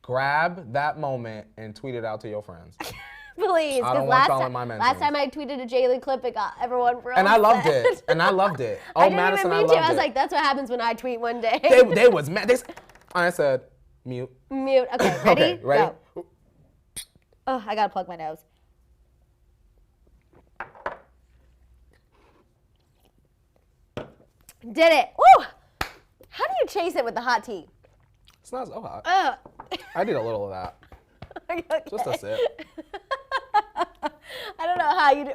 grab that moment and tweet it out to your friends. Please, I don't because want my last time I tweeted a Jaden clip, it got everyone real And I loved upset. it. Oh, I didn't Maddison, even I mean loved to. I was it. like, that's what happens when I tweet one day. They was mad. I said, mute. Mute. Okay, ready? Okay, ready? Go. Oh, I gotta plug my nose. Did it. Woo! How do you chase it with the hot tea? It's not so hot. Ugh. I did a little of that. Okay. Just a sip. I don't know how you do.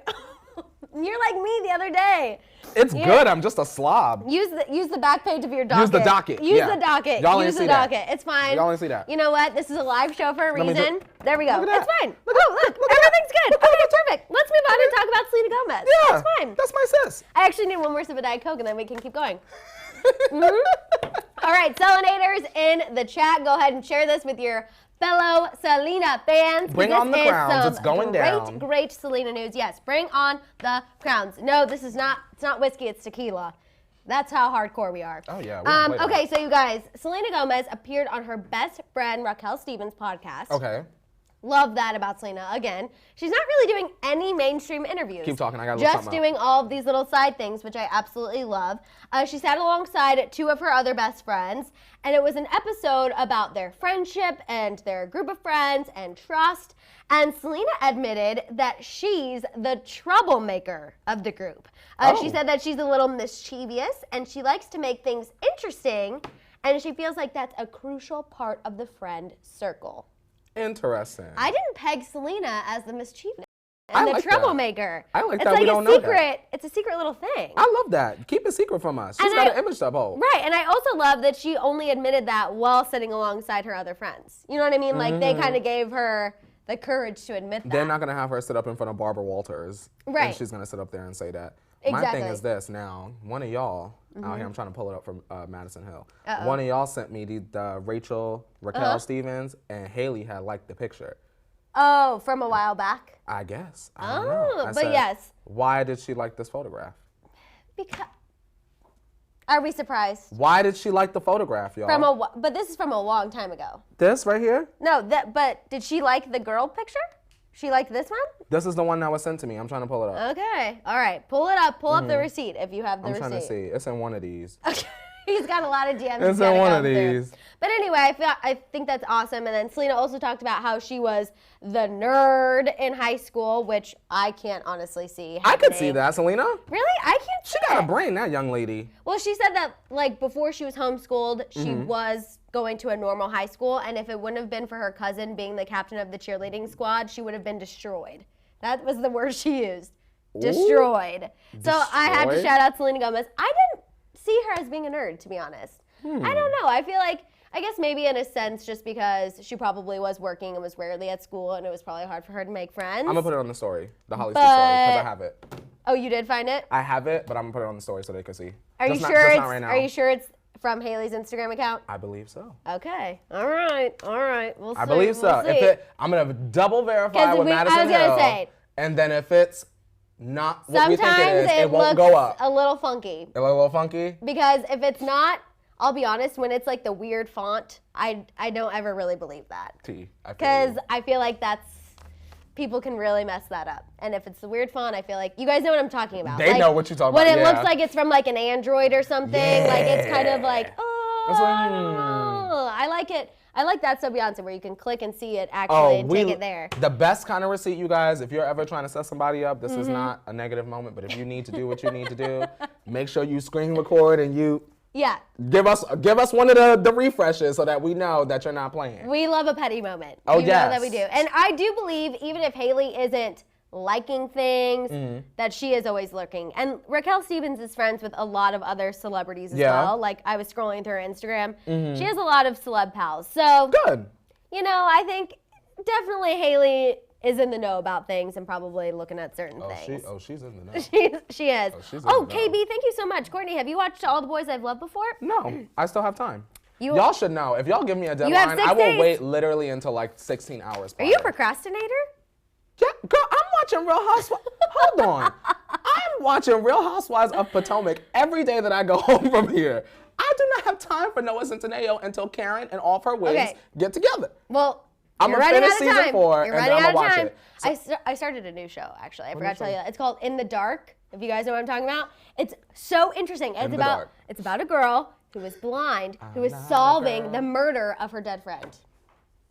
You're like me the other day. It's good. I'm just a slob. Use the back page of your docket. Use the docket. Use yeah. the docket. Y'all Use ain't the see that. docket. It's fine. Y'all ain't see that. You know what? This is a live show for a Let me reason. There we go. Look at It's that. fine. Look Everything's good. Okay, perfect. Let's move on and talk about Selena Gomez. Yeah. That's fine. That's my sis. I actually need one more sip of Diet Coke and then we can keep going. All right, Selenators in the chat, go ahead and share this with your fellow Selena fans. Bring on the crowns. It's going down. Great Selena news. Yes, bring on the crowns. No, this is not. It's not whiskey. It's tequila. That's how hardcore we are. Oh yeah. We don't play that. Okay, so you guys, Selena Gomez appeared on her best friend Raquel Stevens' podcast. Okay. Love that about Selena. Again, she's not really doing any mainstream interviews. Keep talking. I got to look Just something up. doing all of these little side things, which I absolutely love. She sat alongside two of her other best friends, and it was an episode about their friendship and their group of friends and trust. And Selena admitted that she's the troublemaker of the group. She said that she's a little mischievous, and she likes to make things interesting, and she feels like that's a crucial part of the friend circle. Interesting. I didn't peg Selena as the mischievous I and the like that. troublemaker. I like it's that like we don't a know secret. that. It's a secret little thing. I love that. Keep it secret from us. She's And got an image to uphold. Right, and I also love that she only admitted that while sitting alongside her other friends. You know what I mean? Like they kind of gave her the courage to admit that. They're not going to have her sit up in front of Barbara Walters. Right. And she's going to sit up there and say that. Exactly. My thing is this now. One of y'all, out here, I'm trying to pull it up from Madison Hill. Uh-oh. One of y'all sent me the Raquel Stevens, and Haley had liked the picture. Oh, from a while back? I guess. I don't know. I but said, yes. Why did she like this photograph? Because. Are we surprised? Why did she like the photograph, y'all? But this is from a long time ago. This right here? No, but did she like the girl picture? She liked this one? This is the one that was sent to me. I'm trying to pull it up. Okay. All right. Pull it up. Pull up the receipt if you have the receipt. I'm trying to see. It's in one of these. Okay. He's got a lot of DMs. It's in one of these. But anyway, I think that's awesome. And then Selena also talked about how she was the nerd in high school, which I can't honestly see happening. I could see that, Selena. Really? I can't see She got a brain, that young lady. Well, she said that like before she was homeschooled, she was going to a normal high school, and if it wouldn't have been for her cousin being the captain of the cheerleading squad, she would have been destroyed. That was the word she used. Destroyed. So I had to Destroyed? shout out Selena Gomez. I didn't see her as being a nerd, to be honest. I don't know. I feel like, I guess maybe in a sense, just because she probably was working and was rarely at school, and it was probably hard for her to make friends. I'm going to put it on the story, the Hollyscoop story, because I have it. Oh, you did find it? I have it, but I'm going to put it on the story so they can see. Are you sure it's right now. Are you sure it's from Haley's Instagram account? I believe so. Okay. All right. We'll see. I believe so. We'll see. I'm going to double verify with Madison I was gonna Hill, say. and then if it's not what we think it Sometimes is, it won't looks go up. a little funky. It look a little funky? Because if it's not, I'll be honest, when it's like the weird font, I don't ever really believe that. Because I feel like people can really mess that up. And if it's the weird font, I feel like, you guys know what I'm talking about. They know what you're talking about, When it looks like it's from like an Android or something, like it's kind of like, I don't know. I like it. I like that so Beyonce where you can click and see it actually and take it there. The best kind of receipt, you guys, if you're ever trying to set somebody up, this is not a negative moment, but if you need to do what you need to do, make sure you screen record and you give us one of the refreshes so that we know that you're not playing. We love a petty moment. Oh, you know that we do. And I do believe even if Haley isn't liking things, that she is always lurking. And Raquel Stevens is friends with a lot of other celebrities as well. Like I was scrolling through her Instagram. She has a lot of celeb pals. So good. You know, I think definitely Haley is in the know about things and probably looking at certain things. She's in the know. She is. KB, thank you so much. Courtney, have you watched All the Boys I've Loved before? No, I still have time. Y'all should know. If y'all give me a deadline, I will wait literally until like 16 hours. Are you a procrastinator? Yeah, girl, I'm watching Real Housewives. Hold on. I'm watching Real Housewives of Potomac every day that I go home from here. I do not have time for Noah Centineo until Karen and all of her wigs get together. Well, I'm going to finish season 4 and then I'm going to watch it. So, I started a new show, actually. I forgot to tell you that. It's called In the Dark, if you guys know what I'm talking about. It's so interesting. It's about a girl who is blind, who is solving the murder of her dead friend.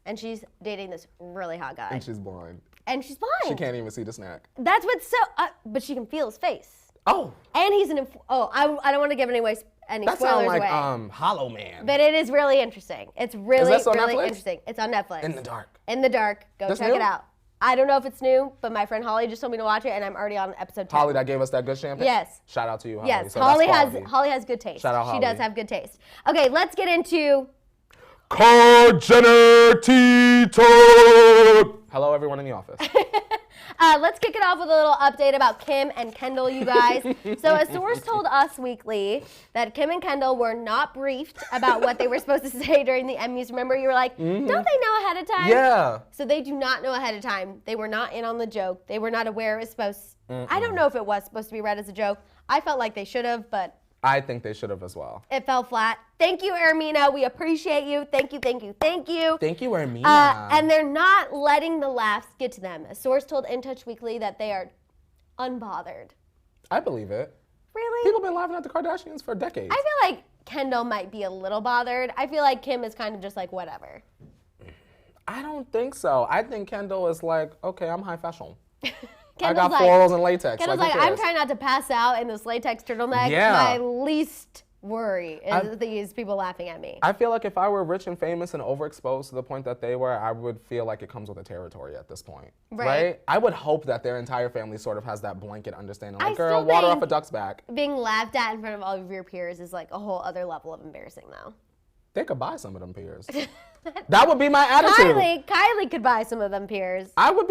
And she's dating this really hot guy. And she's blind. She can't even see the snack. That's what's so, but she can feel his face. Oh. And he's I don't want to give any spoilers away. That sounds like Hollow Man. But it is really interesting. It's really, Is that on really Netflix? interesting. It's on Netflix. In the Dark. In the Dark. Go check it out. I don't know if it's new, but my friend Holly just told me to watch it, and I'm already on episode 10. Holly that gave us that good champagne? Yes. Shout out to you, Holly. Yes, So Holly has good taste. Shout out Holly. She does have good taste. Okay, let's get into Jenner T-Talk. Hello, everyone in the office. Let's kick it off with a little update about Kim and Kendall, you guys. So a source told Us Weekly that Kim and Kendall were not briefed about what they were supposed to say during the Emmys. Remember, you were like, don't they know ahead of time? Yeah. So they do not know ahead of time. They were not in on the joke. They were not aware it was supposed I don't know if it was supposed to be read as a joke. I felt like they should have, but I think they should have as well. It fell flat. Thank you, Ermina. We appreciate you. Thank you, thank you, thank you. Thank you, Ermina. And they're not letting the laughs get to them. A source told In Touch Weekly that they are unbothered. I believe it. Really? People have been laughing at the Kardashians for decades. I feel like Kendall might be a little bothered. I feel like Kim is kind of just like, whatever. I don't think so. I think Kendall is like, okay, I'm high fashion. I Kendall's got florals and latex. Kendall's like, I'm trying not to pass out in this latex turtleneck. Yeah. My least worry is these people laughing at me. I feel like if I were rich and famous and overexposed to the point that they were, I would feel like it comes with the territory at this point. Right? I would hope that their entire family sort of has that blanket understanding. Like, girl, water off a duck's back. Being laughed at in front of all of your peers is like a whole other level of embarrassing, though. They could buy some of them peers. That would be my attitude. Kylie could buy some of them peers. I would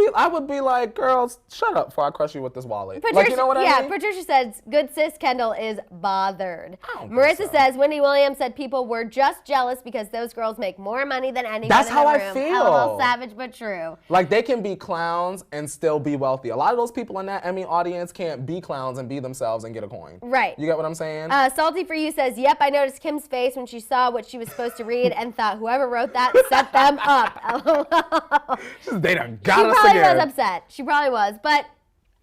be like, girls, shut up before I crush you with this wallet. Patricia, like, you know what I mean? Yeah, Patricia says, good sis Kendall is bothered. Marissa says, Wendy Williams said people were just jealous because those girls make more money than anyone That's in how the I room. feel. LOL, savage but true. Like, they can be clowns and still be wealthy. A lot of those people in that Emmy audience can't be clowns and be themselves and get a coin. Right. You get what I'm saying? Salty for You says, yep, I noticed Kim's face when she saw what she was supposed to read and thought whoever wrote that set them up. LOL. They done got us again. She probably was upset. She probably was. But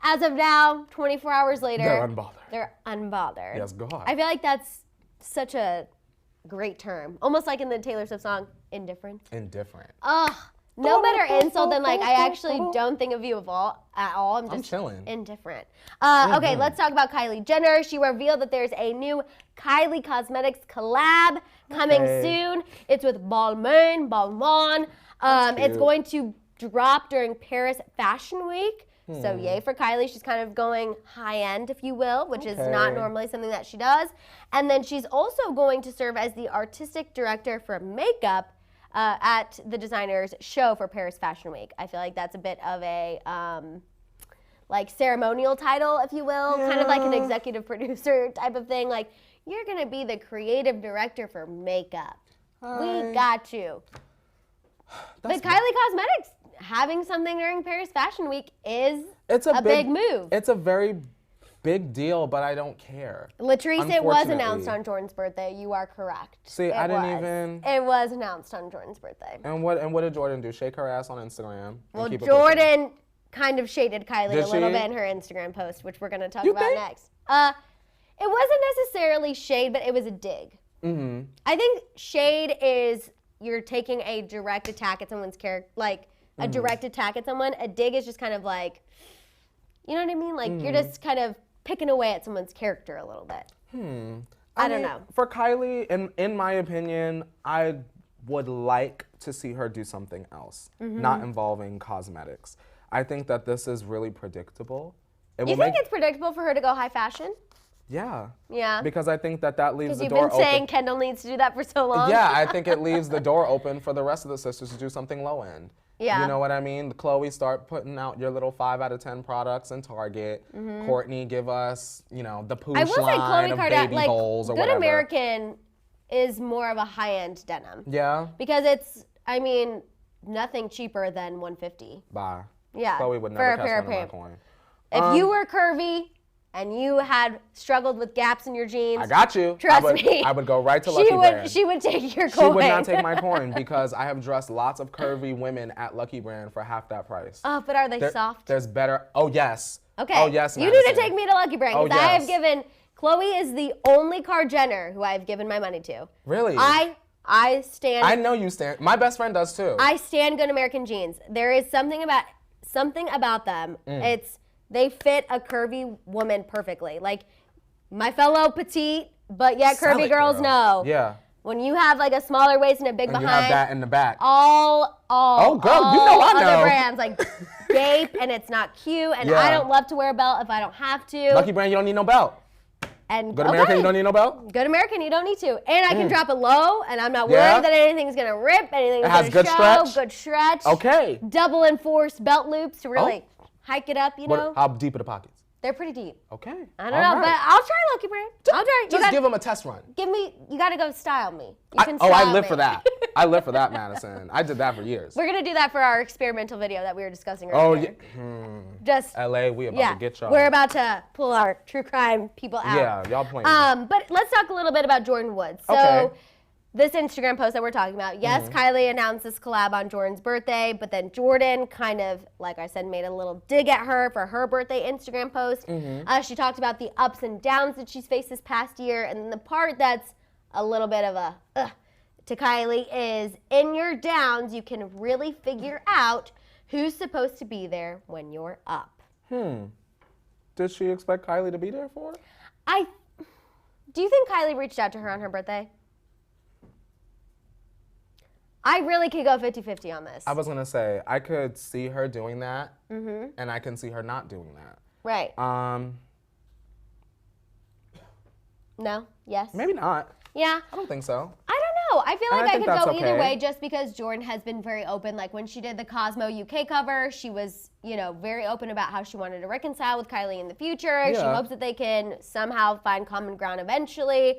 as of now, 24 hours later, they're unbothered. Yes, God. I feel like that's such a great term. Almost like in the Taylor Swift song, Indifferent. Indifferent. Ugh. No better insult than like, I actually don't think of you at all. I'm just chilling. Indifferent. Okay, let's talk about Kylie Jenner. She revealed that there's a new Kylie Cosmetics collab coming soon. It's with Balmain. It's going to drop during Paris Fashion Week. So yay for Kylie. She's kind of going high-end, if you will, which is not normally something that she does. And then she's also going to serve as the artistic director for makeup at the designer's show for Paris Fashion Week. I feel like that's a bit of a like ceremonial title, if you will, kind of like an executive producer type of thing. Like, you're gonna be the creative director for makeup. We got you. But Kylie Cosmetics having something during Paris Fashion Week is a big move. It's a very big deal, but I don't care. Latrice, it was announced on Jordan's birthday. You are correct. See, I didn't even. It was announced on Jordan's birthday. And what did Jordan do? Shake her ass on Instagram. Well, Jordan kind of shaded Kylie a little bit in her Instagram post, which we're going to talk about next. It wasn't necessarily shade, but it was a dig. Mm-hmm. I think shade is you're taking a direct attack at someone's character, like a direct attack at someone. A dig is just kind of like, you know what I mean? Like you're just kind of picking away at someone's character a little bit. I don't know. For Kylie, in my opinion, I would like to see her do something else, not involving cosmetics. I think that this is really predictable. You think it's predictable for her to go high fashion? Yeah. Yeah. Because I think that leaves the door open. Because you've been saying Kendall needs to do that for so long. Yeah, I think it leaves the door open for the rest of the sisters to do something low end. Yeah. You know what I mean? Chloe, start putting out your little 5 out of 10 products in Target. Courtney, give us, the Poosh line of baby bowls or Good whatever. American is more of a high-end denim. Yeah. Because it's, nothing cheaper than $150. Bye. Yeah. Chloe would never catch one of my coin. If you were curvy, and you had struggled with gaps in your jeans, I got you. Trust me. I would go right to Lucky Brand. She would take your coin. She would not take my coin because I have dressed lots of curvy women at Lucky Brand for half that price. Oh, but are they soft? There's better. Oh, yes. Okay. Oh, yes, You Madison. need to take me to Lucky Brand because Oh, I have yes. given, Chloe is the only Kar Jenner who I have given my money to. Really? I stand. I know you stand. My best friend does too. I stand Good American jeans. There is something about them. They fit a curvy woman perfectly. Like my fellow petite, but yet Sell curvy it, girls girl. know. Yeah. When you have like a smaller waist and a big And behind. you have that in the back. Oh, girl, you know I other know. brands like gape and it's not cute. And Yeah. I don't love to wear a belt if I don't have to. Lucky Brand, you don't need no belt. And Good American, you don't need no belt? Good American, you don't need to. And I can drop it low, and I'm not Yeah. worried that anything's gonna rip, anything's It has gonna good show. stretch? Good stretch. Okay. Double enforced belt loops to really hike it up, you know? How deep are the pockets? They're pretty deep. Okay. I don't know, but I'll try Lucky Brand. I'll try. Just give them a test run. You gotta go style me. I style live me. for that. I live for that, Madison. I did that for years. We're gonna do that for our experimental video that we were discussing Oh, earlier. yeah. Just LA, we about to get y'all. we're about to pull our true crime people out. Yeah, y'all playing. But let's talk a little bit about Jordan Woods. So Okay. this Instagram post that we're talking about, yes, Kylie announced this collab on Jordan's birthday, but then Jordan kind of, like I said, made a little dig at her for her birthday Instagram post. She talked about the ups and downs that she's faced this past year, and the part that's a little bit of a to Kylie is, in your downs, you can really figure out who's supposed to be there when you're up. Did she expect Kylie to be there for her? Do you think Kylie reached out to her on her birthday? I really could go 50-50 on this. I was gonna say I could see her doing that, and I can see her not doing that. Right. No? Yes? Maybe not. Yeah. I don't think so. I don't know. I feel And like I I think could go that's either okay. way just because Jordan has been very open. Like when she did the Cosmo UK cover, she was, very open about how she wanted to reconcile with Kylie in the future. She Yeah. hopes that they can somehow find common ground eventually.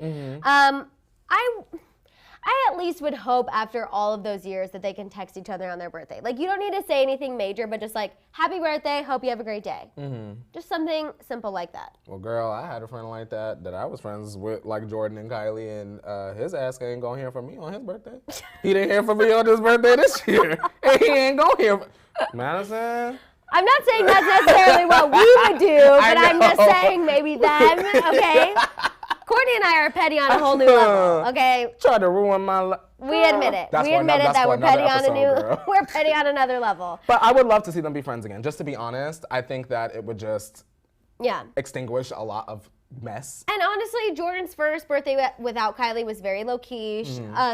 I at least would hope after all of those years that they can text each other on their birthday. Like, you don't need to say anything major, but just like, happy birthday, hope you have a great day. Just something simple like that. Well, girl, I had a friend like that I was friends with, like Jordan and Kylie, and his ass ain't gonna hear from me on his birthday. He didn't hear from me on his birthday this year, and he ain't gonna hear from Madison. I'm not saying that's necessarily what we would do, but I'm just saying maybe them, okay? Courtney and I are petty on a whole new level, okay? Tried to ruin my life. We admit it. That's We admit it that we're petty girl. we're petty on another level. But I would love to see them be friends again. Just to be honest, I think that it would just extinguish a lot of mess. And honestly, Jordan's first birthday without Kylie was very low-key.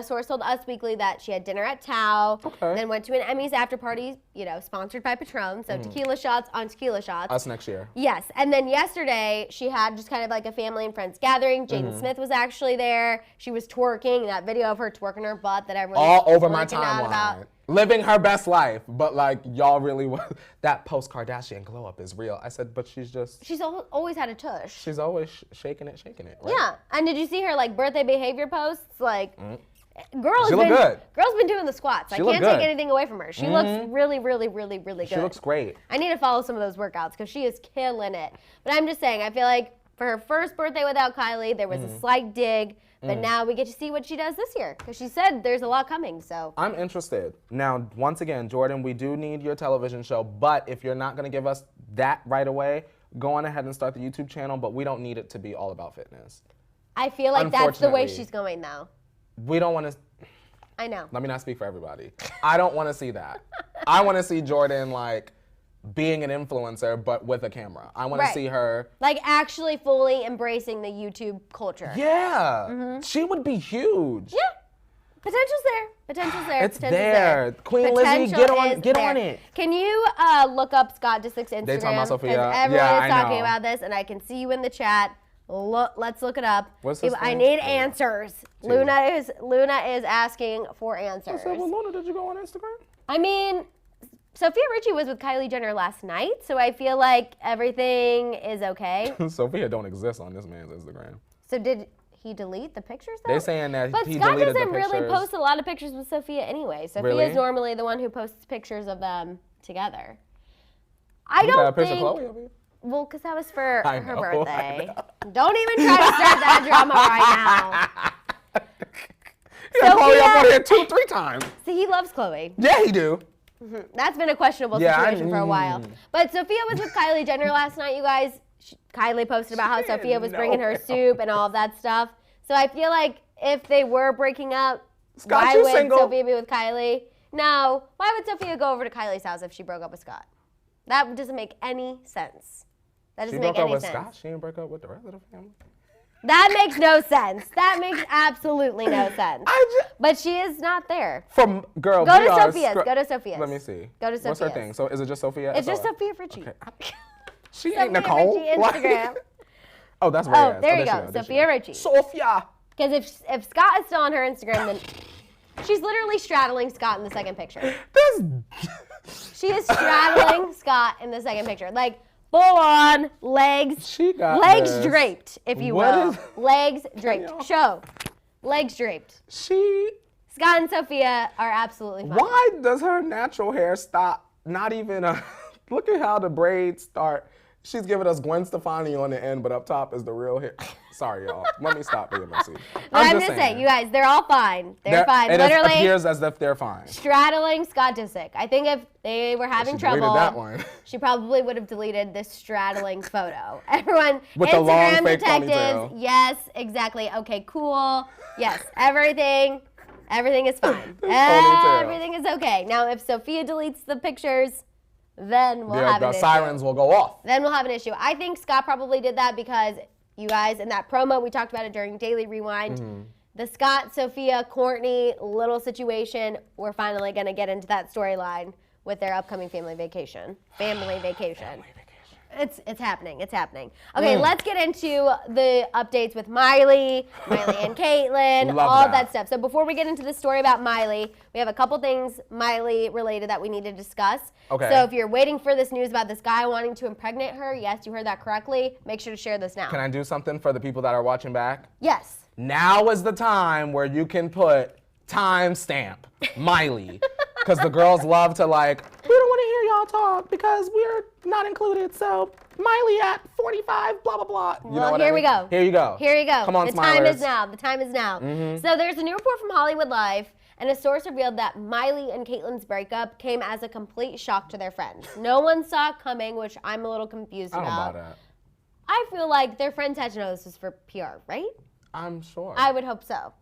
Source told Us Weekly that she had dinner at Tao, then went to an Emmys after party, sponsored by Patron, so tequila shots on tequila shots. Us next year. Yes, and then yesterday, she had just kind of like a family and friends gathering. Jaden Smith was actually there. She was twerking, that video of her twerking her butt that everyone All was over my freaking out about. timeline. Living her best life, but like y'all really that post-Kardashian glow up is real. I said, but she's always had a tush. She's always shaking it, right? Yeah, and did you see her like birthday behavior posts? Like, girl's She look good. Girl's been doing the squats. I She look can't good. take anything away from her. She looks really, really, really, really good. She looks great. I need to follow some of those workouts because she is killing it. But I'm just saying, I feel like for her first birthday without Kylie, there was a slight dig. But now we get to see what she does this year because she said there's a lot coming. So I'm interested. Now, once again, Jordan, we do need your television show, but if you're not going to give us that right away, go on ahead and start the YouTube channel, but we don't need it to be all about fitness. I feel like that's the way Unfortunately. she's going though. We don't want to. I know. Let me not speak for everybody. I don't want to see that. I want to see Jordan like being an influencer, but with a camera. I want to see her like actually fully embracing the YouTube culture. Yeah, she would be huge. Yeah, potential's there. Potential's there. It's Potential's there. Queen Lizzie, get on it. Can you look up Scott Disick's Instagram? They talking about Sofia. Because everyone Yeah, is I talking know. about this, and I can see you in the chat. Let's look it up. What's his I name? need answers. Luna is asking for answers. I said, well, Luna, did you go on Instagram? I mean, Sofia Richie was with Kylie Jenner last night, so I feel like everything is okay. Sophia don't exist on this man's Instagram. So did he delete the pictures though? They're saying that But he Scott deleted the doesn't really pictures. post a lot of pictures with Sophia anyway. Sophia Really? is normally the one who posts pictures of them together. You got a picture think. of Chloe over here? Well, because that was for I her know, birthday. Don't even try to start that drama right now. Yeah, Chloe up on here 2-3 times. See, he loves Chloe. Yeah, he do. That's been a questionable situation for a while. But Sofia was with Kylie Jenner last night, you guys. Kylie posted about how Sofia was bringing her soup and all of that stuff. So I feel like if they were breaking up, Scott, why you would single? Sofia be with Kylie? No. Why would Sofia go over to Kylie's house if she broke up with Scott? That doesn't make any sense. That doesn't make any sense. She broke up with Scott? She didn't break up with the rest of the family? That makes no sense. That makes absolutely no sense. But she is not there. From girl, Go to Sophia's. Go to Sophia's. Let me see. Go to Sophia's. What's her thing? So is it just Sophia? It's just Sofia Richie. Okay. She ain't Nicole. Richie Instagram. Oh, that's right. Oh, there you go. Sofia Richie. Sophia. Because if Scott is still on her Instagram, then she's literally straddling Scott in the second picture. She is straddling Scott in the second picture. Like, full on legs. She got legs this. Draped, if you will. Legs draped. Show. Legs draped. Scott and Sofia are absolutely fine. Why does her natural hair stop? Not even look at how the braids start. She's giving us Gwen Stefani on the end, but up top is the real hair. Sorry, y'all. Let me stop being messy. I'm just saying, you guys, they're all fine. They're fine. It Literally appears as if they're fine. Straddling Scott Disick. I think if they were having trouble, that one. she probably would have deleted this straddling photo. Everyone, with Instagram the long fake detectives, ponytail. yes, exactly. Okay, cool. Yes, everything is fine. Ponytail. Everything is okay. Now, if Sofia deletes the pictures, then we'll have an issue. The sirens will go off. Then we'll have an issue. I think Scott probably did that because you guys, in that promo, we talked about it during Daily Rewind. The Scott, Sofia, Courtney little situation, we're finally going to get into that storyline with their upcoming family vacation. It's happening. It's happening. Okay, let's get into the updates with Miley and Caitlyn, all that stuff. So before we get into the story about Miley, we have a couple things Miley related that we need to discuss. Okay. So if you're waiting for this news about this guy wanting to impregnate her, yes, you heard that correctly. Make sure to share this now. Can I do something for the people that are watching back? Yes. Now is the time where you can put timestamp Miley. Because the girls love to we don't want to hear y'all talk because we're not included. So Miley at 45, blah, blah, blah. You know what I mean? We go. Here you go. Here you go. Come on, The Smilers. time is now. The time is now. So there's a new report from Hollywood Live, and a source revealed that Miley and Caitlyn's breakup came as a complete shock to their friends. No one saw it coming, which I'm a little confused I don't about. buy that. I feel like their friends had to know this was for PR, right? I'm sure. I would hope so.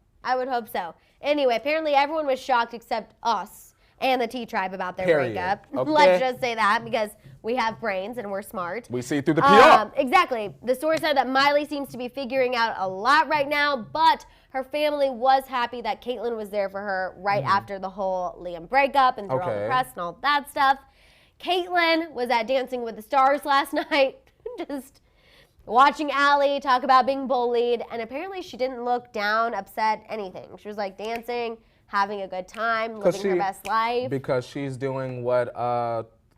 Anyway, apparently everyone was shocked except us and the T-Tribe about their breakup. Okay. Let's just say that because we have brains and we're smart. We see through the PR. Exactly. The source said that Miley seems to be figuring out a lot right now, but her family was happy that Caitlyn was there for her right after the whole Liam breakup and through all the press and all that stuff. Caitlyn was at Dancing with the Stars last night, just watching Allie talk about being bullied, and apparently she didn't look down, upset, anything. She was like dancing, having a good time, living her best life. Because she's doing what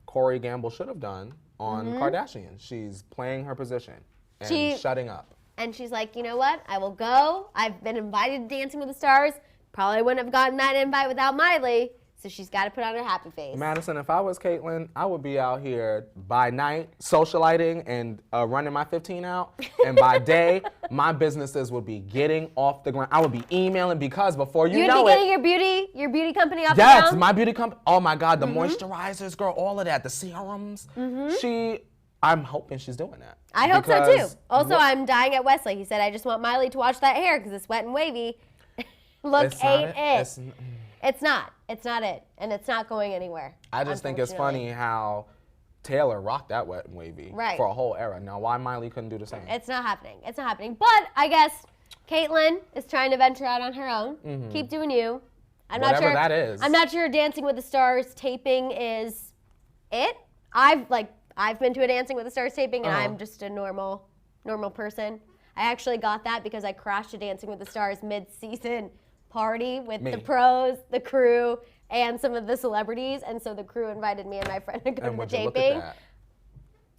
Corey Gamble should have done on Kardashian. She's playing her position and shutting up. And she's like, you know what? I will go. I've been invited to Dancing with the Stars. Probably wouldn't have gotten that invite without Miley. So she's got to put on her happy face. Maddison, if I was Caitlyn, I would be out here by night socializing and running my 15 out. And by day, my businesses would be getting off the ground. I would be emailing because before you know it. You'd be getting your beauty company off the ground? Yes, my beauty company. Oh my God, the moisturizers, girl, all of that, the serums. I'm hoping she's doing that. I hope so too. Also, I'm dying at Wesley. He said, I just want Miley to wash that hair because it's wet and wavy. Look, ain't it? It's not. It's not it. And it's not going anywhere. I just think it's funny how Taylor rocked that wet and wavy for a whole era. Now, why Miley couldn't do the same? It's not happening. It's not happening. But I guess Caitlyn is trying to venture out on her own. Keep doing you. Whatever that is. I'm not sure Dancing with the Stars taping is it. I've been to a Dancing with the Stars taping, and I'm just a normal person. I actually got that because I crashed a Dancing with the Stars mid-season party with the pros, the crew, and some of the celebrities, and so the crew invited me and my friend to go to the taping. Look at that.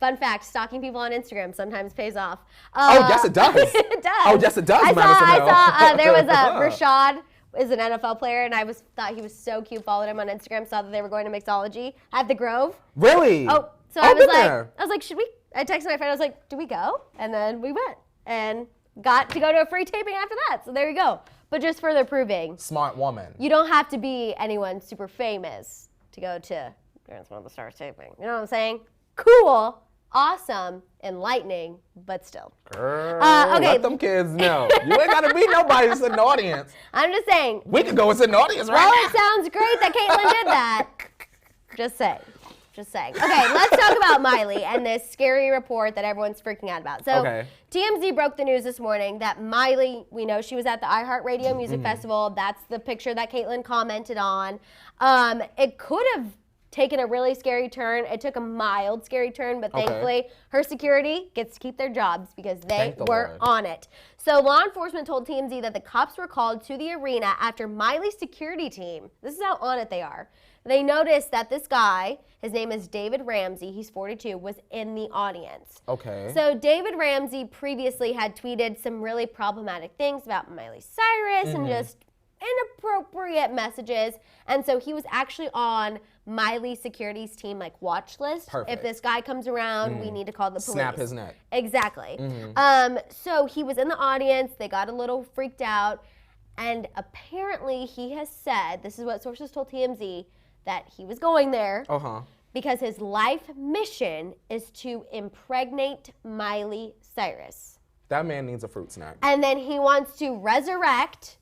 Fun fact, stalking people on Instagram sometimes pays off. Oh, yes, it does. It does. Oh, yes, it does, I Madison. saw there was Rashad is an NFL player, and I thought he was so cute. Followed him on Instagram, saw that they were going to mixology at the Grove. Really? Oh, so I was like, should we I texted my friend, I was like, do we go? And then we went and got to go to a free taping after that. So there you go. But just further proving. Smart woman. You don't have to be anyone super famous to go to Dance with the Stars taping. You know what I'm saying? Cool, awesome, enlightening, but still. Girl, okay. let them kids know. You ain't gotta be nobody to sit in the audience. I'm just saying. We could go and sit in the audience right Well, now. it sounds great that Caitlyn did that. Just saying. Just saying. Okay, let's talk about Miley and this scary report that everyone's freaking out about. So TMZ broke the news this morning that Miley, we know she was at the iHeartRadio Music Festival. That's the picture that Caitlyn commented on. It could have taken a really scary turn. It took a mild scary turn, but thankfully her security gets to keep their jobs because they were on it. So law enforcement told TMZ that the cops were called to the arena after Miley's security team, this is how on it they are, they noticed that this guy, his name is David Ramsey, he's 42, was in the audience. Okay. So David Ramsey previously had tweeted some really problematic things about Miley Cyrus and just inappropriate messages. And so he was actually on Miley's security's team watch list. Perfect. If this guy comes around, we need to call the police. Snap his neck. Exactly. So he was in the audience. They got a little freaked out. And apparently he has said, this is what sources told TMZ, that he was going there because his life mission is to impregnate Miley Cyrus. That man needs a fruit snack. And then he wants to resurrect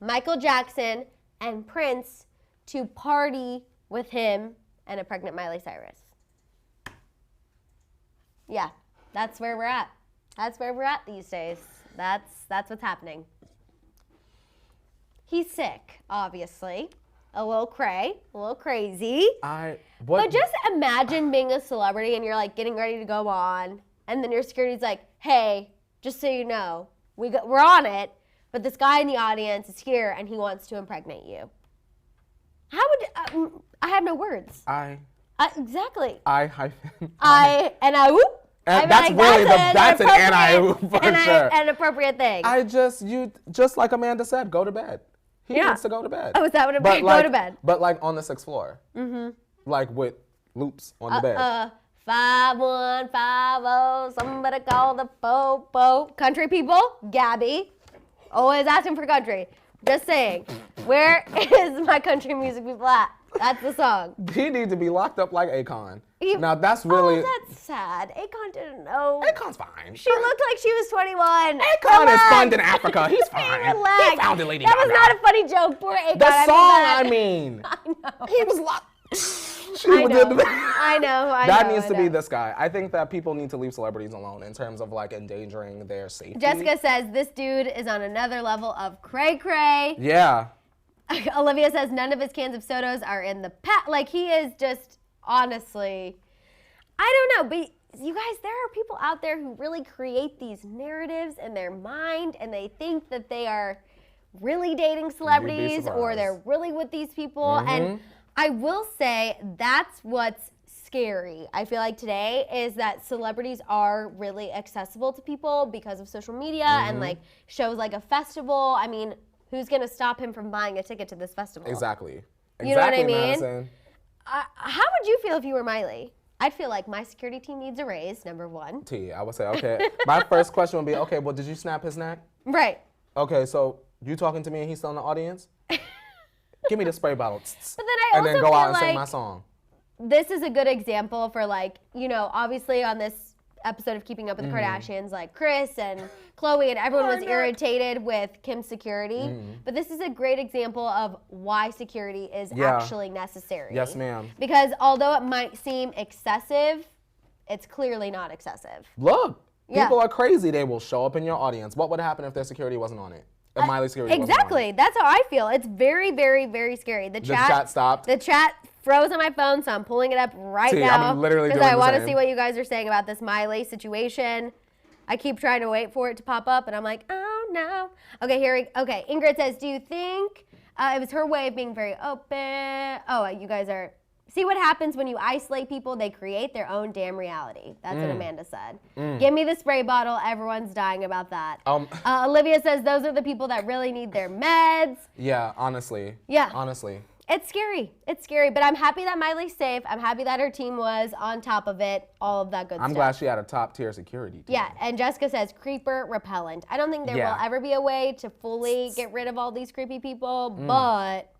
Michael Jackson and Prince to party with him and a pregnant Miley Cyrus. Yeah, that's where we're at. That's where we're at these days. That's what's happening. He's sick, obviously. A little crazy. But just imagine being a celebrity and you're getting ready to go on, and then your security's like, "Hey, just so you know, we're on it, but this guy in the audience is here and he wants to impregnate you." How would I have no words. Exactly. And that's really that's an anti-oop for sure. An appropriate thing. Just like Amanda said, go to bed. He needs to go to bed. Oh, is that what it means? Go to bed. But on the 6th floor. With loops on the bed. 5150, somebody call the po-po. Country people, Gabby. Always asking for country. Just saying. Where is my country music people at? That's the song. He needs to be locked up like Akon. Now that's really... Oh, that's sad. Akon didn't know. Akon's fine. She looked like she was 21. Akon is fun in Africa. He's fine. Relax. He found it, Lady That Gaga. was not a funny joke. Poor Akon. The song, I mean. I know. He was locked. I know. That needs to be this guy. I think that people need to leave celebrities alone in terms of endangering their safety. Jessica says this dude is on another level of cray-cray. Yeah. Olivia says none of his cans of sodas are in the he is just, honestly, I don't know, but you guys, there are people out there who really create these narratives in their mind and they think that they are really dating celebrities or they're really with these people. And I will say that's what's scary. I feel like today is that celebrities are really accessible to people because of social media and shows like a festival. I mean, who's going to stop him from buying a ticket to this festival? Exactly. You know what I mean? Madison. How would you feel if you were Miley? I'd feel like my security team needs a raise, number one. I would say, okay. My first question would be, okay, well, did you snap his neck? Right. Okay, so you talking to me and he's still in the audience? Give me the spray bottle. But then I also and then go out and feel sing my song. This is a good example for obviously on this episode of Keeping Up with the Kardashians, Kris and Khloe and everyone was irritated with Kim's security. But this is a great example of why security is actually necessary. Yes, ma'am. Because although it might seem excessive, it's clearly not excessive. Look, people are crazy. They will show up in your audience. What would happen if their security wasn't on it? If Miley's security wasn't on it? That's how I feel. It's very, very, very scary. The chat stopped. The chat froze on my phone, so I'm pulling it up right now. I'm literally doing because I want the to same. see what you guys are saying about this Miley situation. I keep trying to wait for it to pop up, and I'm like, oh no. Okay, okay. Ingrid says, do you think it was her way of being very open? Oh, you guys are. See what happens when you isolate people? They create their own damn reality. That's what Amanda said. Give me the spray bottle. Everyone's dying about that. Olivia says those are the people that really need their meds. Yeah, honestly. Yeah. Honestly. It's scary. It's scary, but I'm happy that Miley's safe. I'm happy that her team was on top of it, all of that good stuff. I'm glad she had a top-tier security team. Yeah, and Jessica says creeper repellent. I don't think there will ever be a way to fully get rid of all these creepy people, but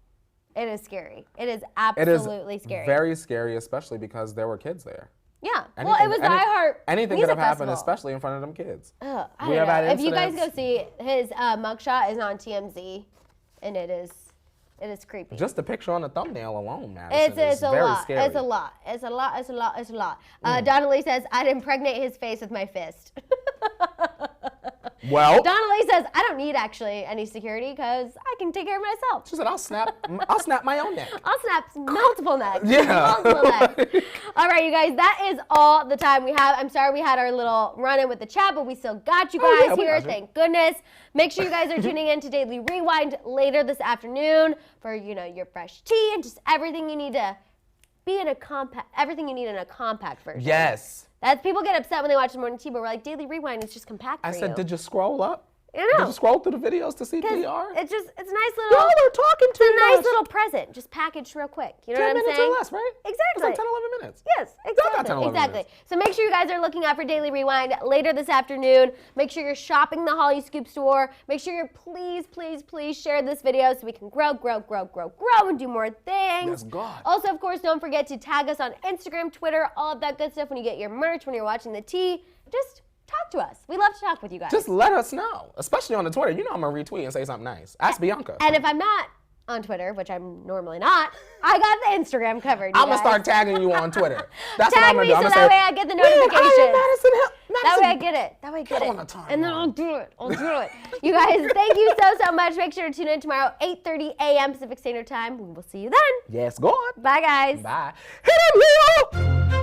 it is scary. It is absolutely scary. Very scary, especially because there were kids there. Yeah, well, it was the iHeart Anything Music could have happened, Festival. especially in front of them kids. I don't know. had If you guys incidents. go see his mugshot is on TMZ, and it is creepy. Just the picture on the thumbnail alone, Madison, It's a very lot. scary. It's a lot. It's a lot. It's a lot. It's a lot. Donnelly says, I'd impregnate his face with my fist. Well, Donnelly says, I don't need actually any security because I can take care of myself. she said, I'll snap my own neck. I'll snap multiple necks. Yeah. Multiple necks. All right, you guys, that is all the time we have. I'm sorry we had our little run-in with the chat, but we still got you guys here. Thank goodness. Make sure you guys are tuning in to Daily Rewind later this afternoon for, your fresh tea and just everything you need to be in a everything you need in a compact version. Yes. People get upset when they watch the morning tea, but we're like, Daily Rewind is just compact for you. I said, did you scroll up? I know. Did you scroll through the videos to see PR? It's a nice little. Y'all are talking too It's a nice much. little present, just packaged real quick. You know 10 what I'm minutes saying? or less, right? Exactly. It's like 10, 11 minutes. Yes, got exactly. 10, 11 exactly. minutes. So make sure you guys are looking out for Daily Rewind later this afternoon. Make sure you're shopping the Hollyscoop store. Make sure you're please share this video so we can grow and do more things. Yes, God. Also, of course, don't forget to tag us on Instagram, Twitter, all of that good stuff when you get your merch, when you're watching the tea. Just talk to us. We love to talk with you guys. Just let us know, especially on the Twitter. You know I'm going to retweet and say something nice. Ask Bianca. And if I'm not on Twitter, which I'm normally not, I got the Instagram covered. I'm going to start tagging you on Twitter. That's Tag what I'm me going to do. so that way I get the notifications. Madison, That way I get it. Get on the timeline. And then I'll do it. You guys, thank you so much. Make sure to tune in tomorrow, 8:30 a.m. Pacific Standard Time. We will see you then. Yes, God. Bye, guys. Bye. Hit him, Leo!